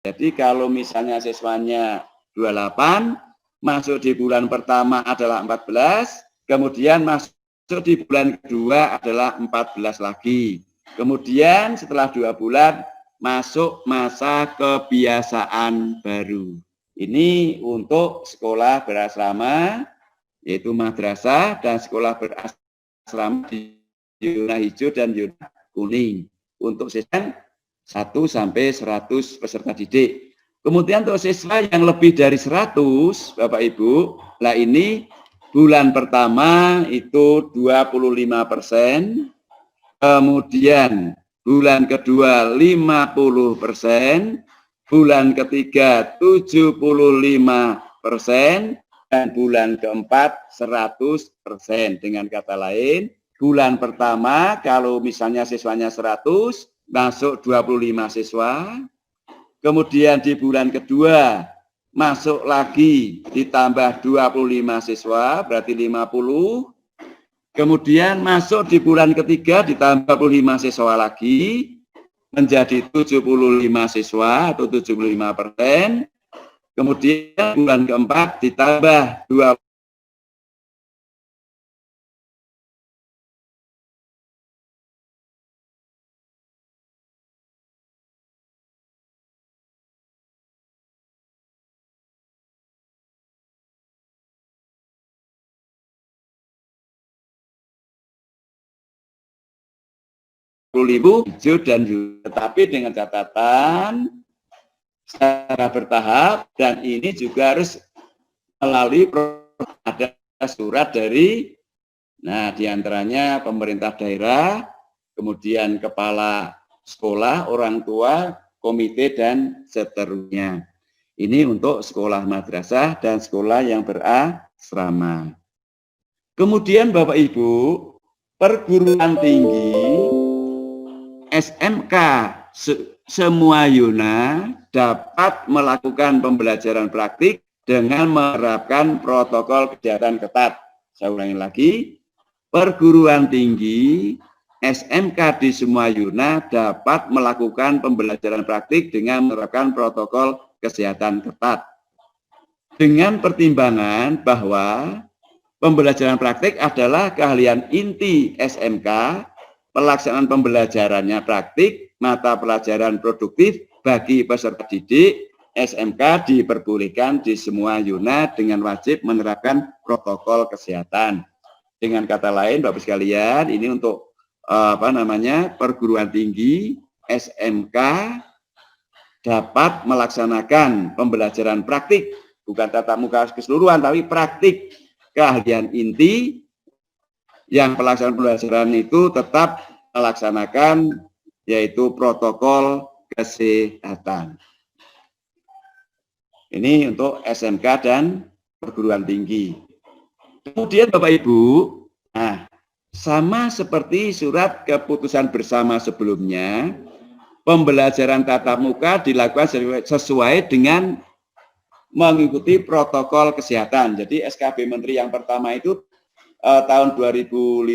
Jadi kalau misalnya siswanya 28, masuk di bulan pertama adalah 14, kemudian masuk di bulan kedua adalah 14 lagi. Kemudian setelah 2 bulan masuk masa kebiasaan baru. Ini untuk sekolah berasrama, yaitu madrasah, dan sekolah berasrama di zona hijau dan zona kuning. Untuk siswa 1 sampai 100 peserta didik. Kemudian untuk siswa yang lebih dari 100, Bapak Ibu, lah ini bulan pertama itu 25%, kemudian bulan kedua 50%, bulan ketiga 75%, dan bulan keempat 100%. Dengan kata lain, bulan pertama kalau misalnya siswanya 100, masuk 25 siswa. Kemudian di bulan kedua masuk lagi ditambah 25 siswa, berarti 50. Kemudian masuk di bulan ketiga ditambah 25 siswa lagi, menjadi 75 siswa atau 75%. Kemudian bulan keempat ditambah 20. Ribu hijau dan biru, tetapi dengan catatan secara bertahap, dan ini juga harus melalui ada surat dari, nah diantaranya pemerintah daerah, kemudian kepala sekolah, orang tua, komite, dan seterusnya. Ini untuk sekolah madrasah dan sekolah yang berasrama. Kemudian Bapak Ibu, perguruan tinggi SMK semua Yuna dapat melakukan pembelajaran praktik dengan menerapkan protokol kesehatan ketat. Saya ulangi lagi, perguruan tinggi SMK di semua Yuna dapat melakukan pembelajaran praktik dengan menerapkan protokol kesehatan ketat. Dengan pertimbangan bahwa pembelajaran praktik adalah keahlian inti SMK, pelaksanaan pembelajarannya praktik, mata pelajaran produktif bagi peserta didik, SMK diperbolehkan di semua Yuna dengan wajib menerapkan protokol kesehatan. Dengan kata lain, Bapak sekalian, ini untuk perguruan tinggi SMK dapat melaksanakan pembelajaran praktik, bukan tatap muka keseluruhan, tapi praktik keahlian inti, yang pelaksanaan pembelajaran itu tetap melaksanakan yaitu protokol kesehatan. Ini untuk SMK dan perguruan tinggi. Kemudian Bapak Ibu, nah sama seperti surat keputusan bersama sebelumnya, pembelajaran tatap muka dilakukan sesuai dengan mengikuti protokol kesehatan. Jadi SKB Menteri yang pertama itu tahun 2020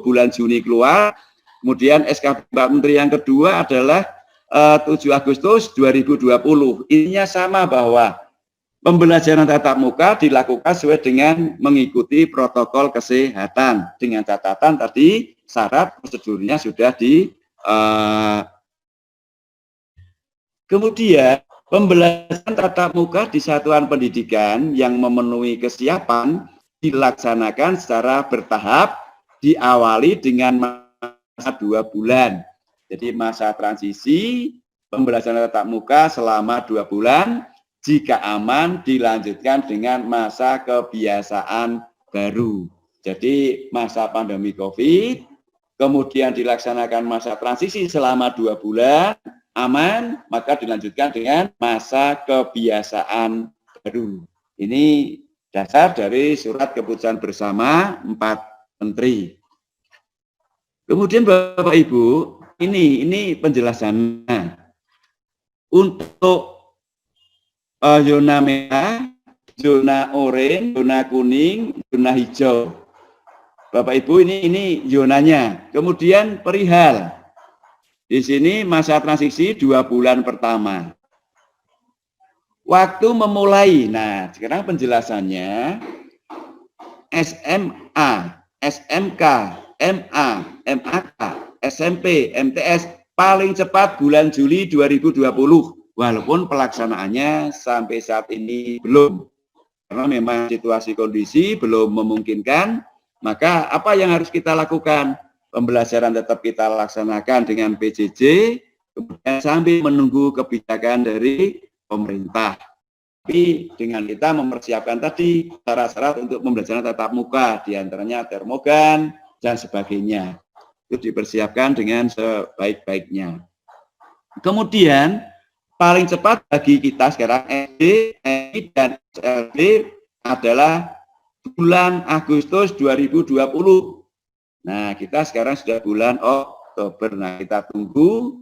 bulan Juni keluar, kemudian SKB Menteri yang kedua adalah 7 Agustus 2020. Intinya sama bahwa pembelajaran tatap muka dilakukan sesuai dengan mengikuti protokol kesehatan, dengan catatan tadi syarat prosedurnya sudah kemudian pembelajaran tatap muka di satuan pendidikan yang memenuhi kesiapan dilaksanakan secara bertahap, diawali dengan masa 2 bulan. Jadi masa transisi, pembelajaran tatap muka selama 2 bulan, jika aman dilanjutkan dengan masa kebiasaan baru. Jadi masa pandemi COVID, kemudian dilaksanakan masa transisi selama 2 bulan, aman, maka dilanjutkan dengan masa kebiasaan baru. Ini dasar dari surat keputusan bersama 4 menteri. Kemudian Bapak Ibu, ini penjelasannya. Untuk zona merah, zona oranye, zona kuning, zona hijau. Bapak Ibu, ini zonanya. Kemudian perihal. Di sini masa transisi 2 bulan pertama. Waktu memulai, nah sekarang penjelasannya, SMA, SMK, MA, MAK, SMP, MTS, paling cepat bulan Juli 2020, walaupun pelaksanaannya sampai saat ini belum. Karena memang situasi kondisi belum memungkinkan, maka apa yang harus kita lakukan? Pembelajaran tetap kita laksanakan dengan PJJ, kemudian sambil menunggu kebijakan dari pemerintah. Tapi dengan kita mempersiapkan tadi syarat-syarat untuk pembelajaran tatap muka, diantaranya termogan dan sebagainya. Itu dipersiapkan dengan sebaik-baiknya. Kemudian paling cepat bagi kita sekarang SD, MI, dan SLB adalah bulan Agustus 2020. Nah, kita sekarang sudah bulan Oktober. Nah, kita tunggu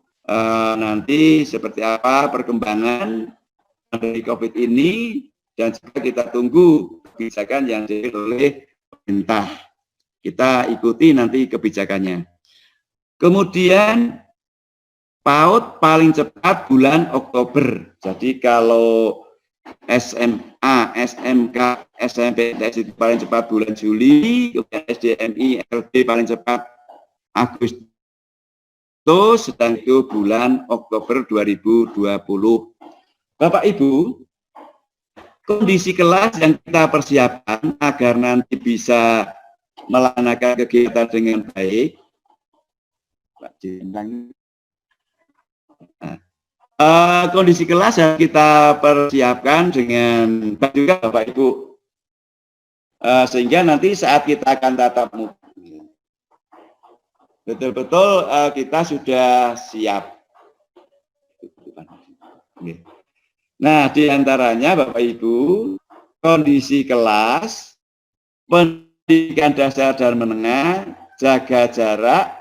nanti seperti apa perkembangan dari COVID ini, dan juga kita tunggu kebijakan yang diambil oleh pemerintah. Kita ikuti nanti kebijakannya. Kemudian PAUD paling cepat bulan Oktober. Jadi kalau SMA, SMK, SMP, itu paling cepat bulan Juli, kemudian SDMI, LB paling cepat Agustus, sedang itu bulan Oktober 2020. Bapak Ibu, kondisi kelas yang kita persiapkan agar nanti bisa melaksanakan kegiatan dengan baik. Kondisi kelas yang kita persiapkan dengan baik juga Bapak Ibu, sehingga nanti saat kita akan tatap muka betul-betul kita sudah siap. Nah, diantaranya Bapak Ibu, kondisi kelas, pendidikan dasar dan menengah, jaga jarak,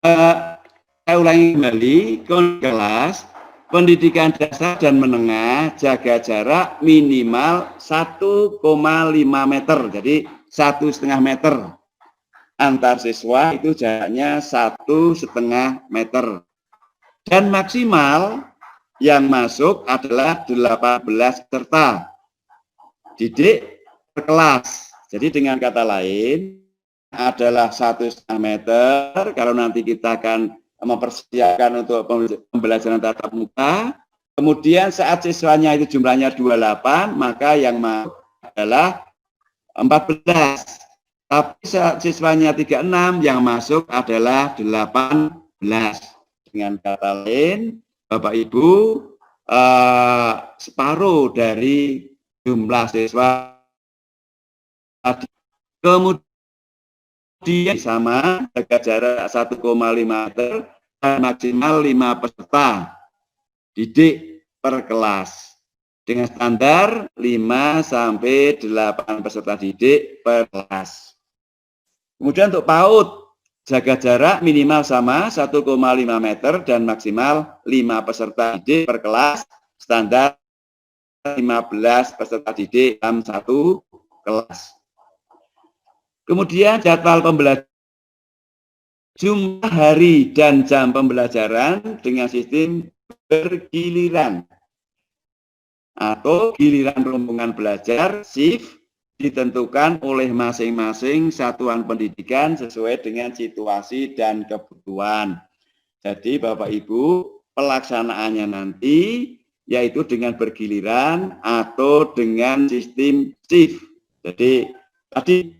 saya ulangi kembali, kondisi kelas, pendidikan dasar dan menengah, jaga jarak minimal 1,5 meter, jadi 1,5 meter. Antar siswa itu jaraknya 1,5 meter. Dan maksimal yang masuk adalah 18 peserta didik per kelas. Jadi dengan kata lain adalah 1,5 meter. Kalau nanti kita akan mempersiapkan untuk pembelajaran tatap muka, kemudian saat siswanya itu jumlahnya 28, maka yang masuk adalah 14. Tapi saat siswanya 36, yang masuk adalah 18. Dengan kata lain, Bapak Ibu, separuh dari jumlah siswa. Kemudian sama, jaga jarak 1,5 meter dan maksimal 5 peserta didik per kelas. Dengan standar 5 sampai 8 peserta didik per kelas. Kemudian untuk PAUD, jaga jarak minimal sama 1,5 meter dan maksimal 5 peserta didik per kelas, standar 15 peserta didik dalam satu kelas. Kemudian jadwal pembelajaran, jumlah hari dan jam pembelajaran dengan sistem bergiliran atau giliran rombongan belajar, shift, ditentukan oleh masing-masing satuan pendidikan sesuai dengan situasi dan kebutuhan. Jadi Bapak Ibu, pelaksanaannya nanti yaitu dengan bergiliran atau dengan sistem shift. Jadi tadi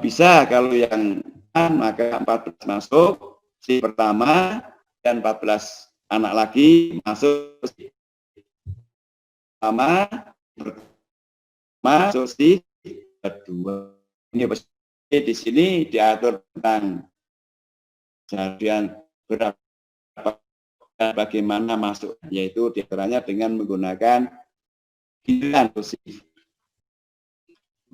bisa kalau yang maka 14 masuk shift pertama dan 14 anak lagi masuk shift pertama, masuk shift kedua. Ini di sini diatur tentang jadian berapa bagaimana masuk, yaitu diantaranya dengan menggunakan giliran shift.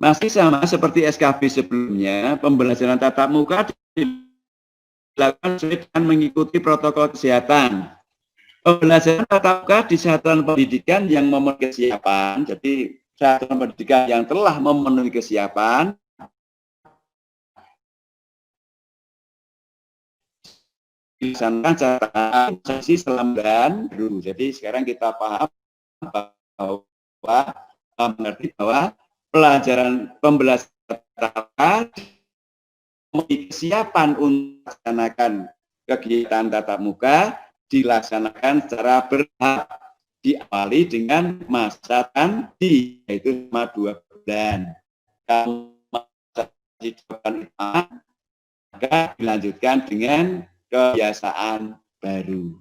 Masih sama seperti SKB sebelumnya, pembelajaran tatap muka dilakukan dengan mengikuti protokol kesehatan. Pembelajaran tatap muka di satuan pendidikan yang memenuhi kesiapan, jadi satuan pendidikan yang telah memenuhi kesiapan, dilaksanakan secara sesi selama dulu. Jadi sekarang kita paham bahwa mengerti bahwa pembelajaran tatap memiliki kesiapan untuk melaksanakan kegiatan tatap muka dilaksanakan secara bertahap, diawali dengan masa tanti yaitu selama 2 bulan. Kalau masa maka dilanjutkan dengan kebiasaan baru.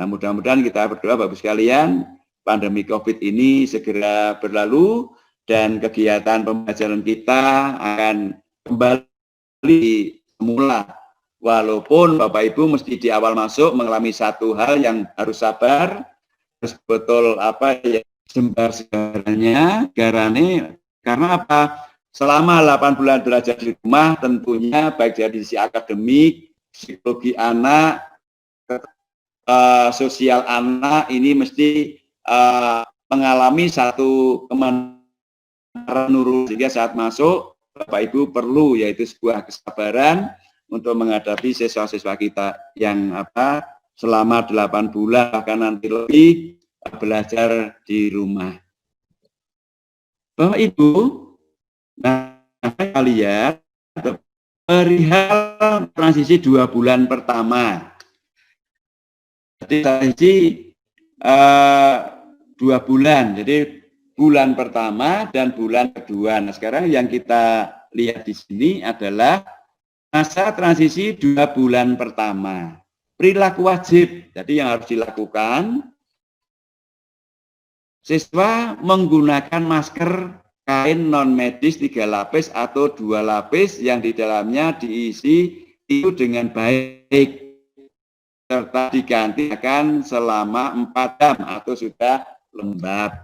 Nah, mudah-mudahan kita berdoa Bapak Ibu sekalian, pandemi COVID ini segera berlalu dan kegiatan pembelajaran kita akan kembali semula. Walaupun Bapak Ibu mesti di awal masuk mengalami satu hal yang harus sabar, harus betul apa ya, sembar segaranya, karena apa? Selama 8 bulan belajar di rumah, tentunya baik dari sisi akademik, psikologi anak, sosial anak ini mesti mengalami satu menurun, sehingga saat masuk Bapak Ibu perlu yaitu sebuah kesabaran untuk menghadapi siswa-siswa kita yang selama 8 bulan bahkan nanti lebih belajar di rumah. Bapak Ibu, nah kita lihat perihal transisi 2 bulan pertama. Jadi transisi 2 bulan, jadi bulan pertama dan bulan kedua. Nah, sekarang yang kita lihat di sini adalah masa transisi 2 bulan pertama. Perilaku wajib, jadi yang harus dilakukan, siswa menggunakan masker kain non medis 3 lapis atau 2 lapis yang di dalamnya diisi itu dengan baik, serta digantikan selama 4 jam atau sudah lembab.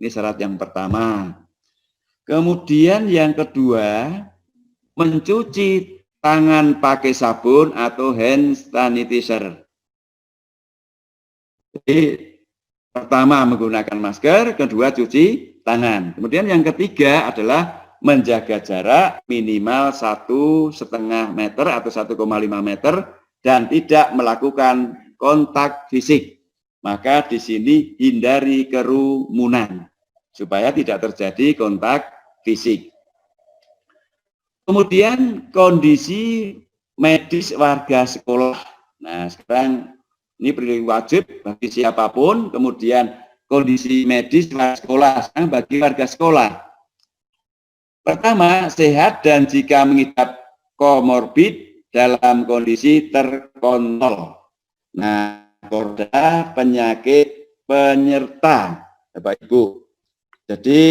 Ini syarat yang pertama. Kemudian yang kedua, mencuci tangan pakai sabun atau hand sanitizer. Jadi pertama menggunakan masker, kedua cuci tangan. Kemudian yang ketiga adalah menjaga jarak minimal 1,5 meter atau 1,5 meter dan tidak melakukan kontak fisik. Maka di sini hindari kerumunan supaya tidak terjadi kontak fisik. Kemudian kondisi medis warga sekolah. Nah, sekarang ini perilaku wajib bagi siapapun. Kemudian kondisi medis warga sekolah, bagi warga sekolah. Pertama, sehat dan jika mengidap komorbid dalam kondisi terkontrol. Nah, KORDA penyakit penyerta, Bapak Ibu. Jadi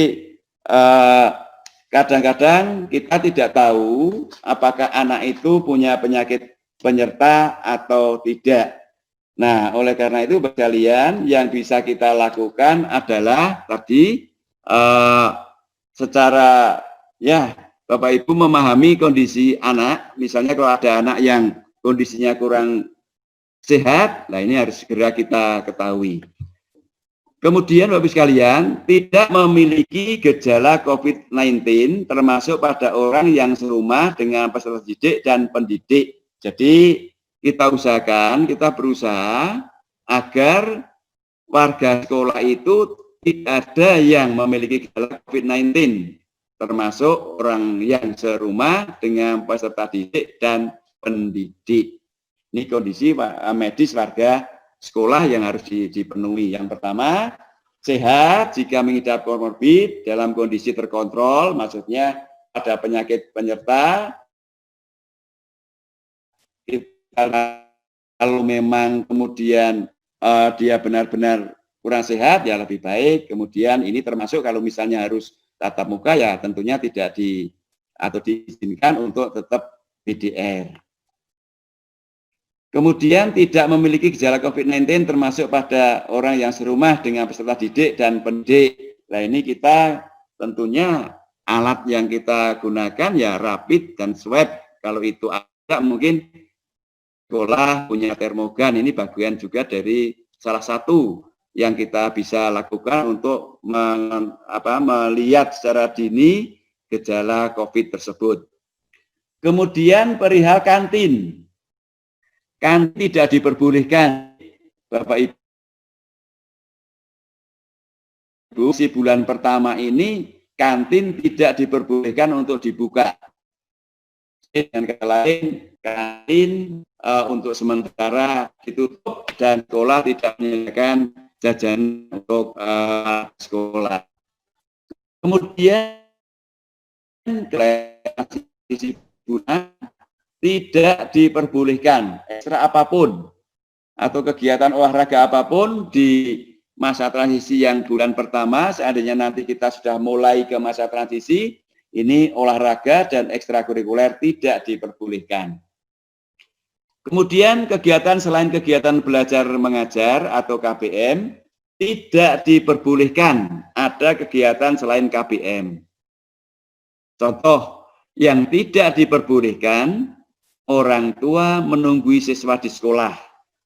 kadang-kadang kita tidak tahu apakah anak itu punya penyakit penyerta atau tidak. Nah, oleh karena itu sekalian yang bisa kita lakukan adalah tadi secara ya Bapak Ibu memahami kondisi anak, misalnya kalau ada anak yang kondisinya kurang sehat, nah ini harus segera kita ketahui. Kemudian Bapak sekalian, tidak memiliki gejala COVID-19 termasuk pada orang yang serumah dengan peserta didik dan pendidik. Jadi kita usahakan, kita berusaha agar warga sekolah itu tidak ada yang memiliki gejala COVID-19 termasuk orang yang serumah dengan peserta didik dan pendidik. Ini kondisi medis warga sekolah yang harus dipenuhi. Yang pertama, sehat jika mengidap komorbid dalam kondisi terkontrol, maksudnya ada penyakit penyerta. Kalau memang kemudian dia benar-benar kurang sehat, ya lebih baik. Kemudian ini termasuk kalau misalnya harus tatap muka, ya tentunya tidak diizinkan untuk tetap PDR. Kemudian tidak memiliki gejala COVID-19 termasuk pada orang yang serumah dengan peserta didik dan pendidik. Nah, ini kita tentunya alat yang kita gunakan ya rapid dan swab. Kalau itu ada mungkin sekolah punya termogan, ini bagian juga dari salah satu yang kita bisa lakukan untuk melihat secara dini gejala COVID tersebut. Kemudian perihal kantin. Kan tidak diperbolehkan, Bapak Ibu, si bulan pertama ini kantin tidak diperbolehkan untuk dibuka. Dan kata lain, kantin untuk sementara ditutup dan sekolah tidak menyediakan jajan untuk sekolah. Kemudian si bulan tidak diperbolehkan ekstra apapun. atau kegiatan olahraga apapun di masa transisi yang bulan pertama, seandainya nanti kita sudah mulai ke masa transisi, ini olahraga dan ekstrakurikuler tidak diperbolehkan. Kemudian kegiatan selain kegiatan belajar mengajar atau KBM, tidak diperbolehkan ada kegiatan selain KBM. Contoh yang tidak diperbolehkan, orang tua menunggui siswa di sekolah.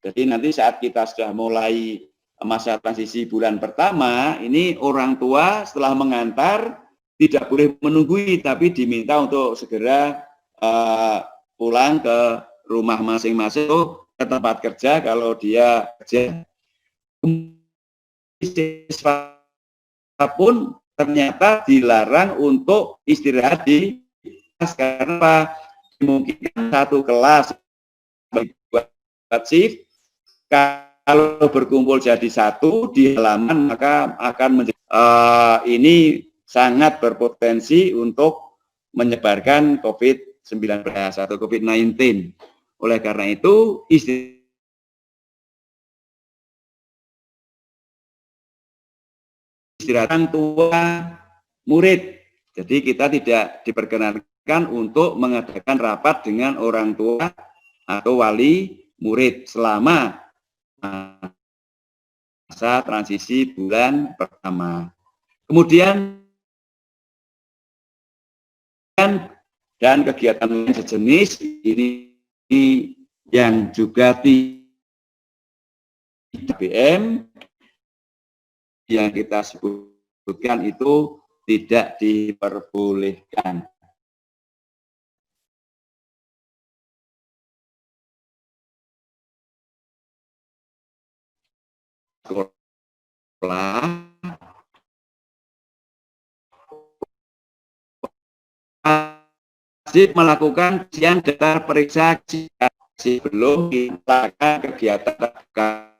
Jadi nanti saat kita sudah mulai masa transisi bulan pertama, ini orang tua setelah mengantar tidak boleh menunggui, tapi diminta untuk segera pulang ke rumah masing-masing, ke tempat kerja kalau dia kerja. Siswa pun ternyata dilarang untuk istirahat di kelas karena mungkin satu kelas buat shift. Kalau berkumpul jadi satu di halaman, maka akan menjadi ini sangat berpotensi untuk menyebarkan COVID-19 atau COVID-19. Oleh karena itu, istirahat orang tua murid. Jadi kita tidak diperkenankan untuk mengadakan rapat dengan orang tua atau wali murid selama masa transisi bulan pertama. Kemudian dan kegiatan lain sejenis ini yang juga KBM yang kita sebutkan itu tidak diperbolehkan. Sekolah wajib melakukan ujian daftar periksa sebelum melakukan kegiatan terbuka.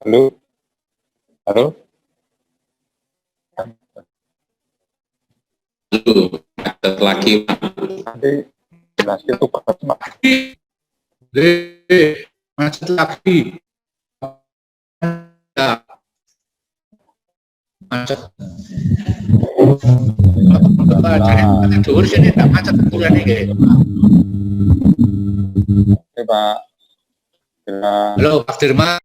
Halo, halo. Macet lagi. Nanti jelas itu Pak. Macet lagi. Macet. Dur sini tak macet bulan ini. Oke Pak. Halo Pak Dirman.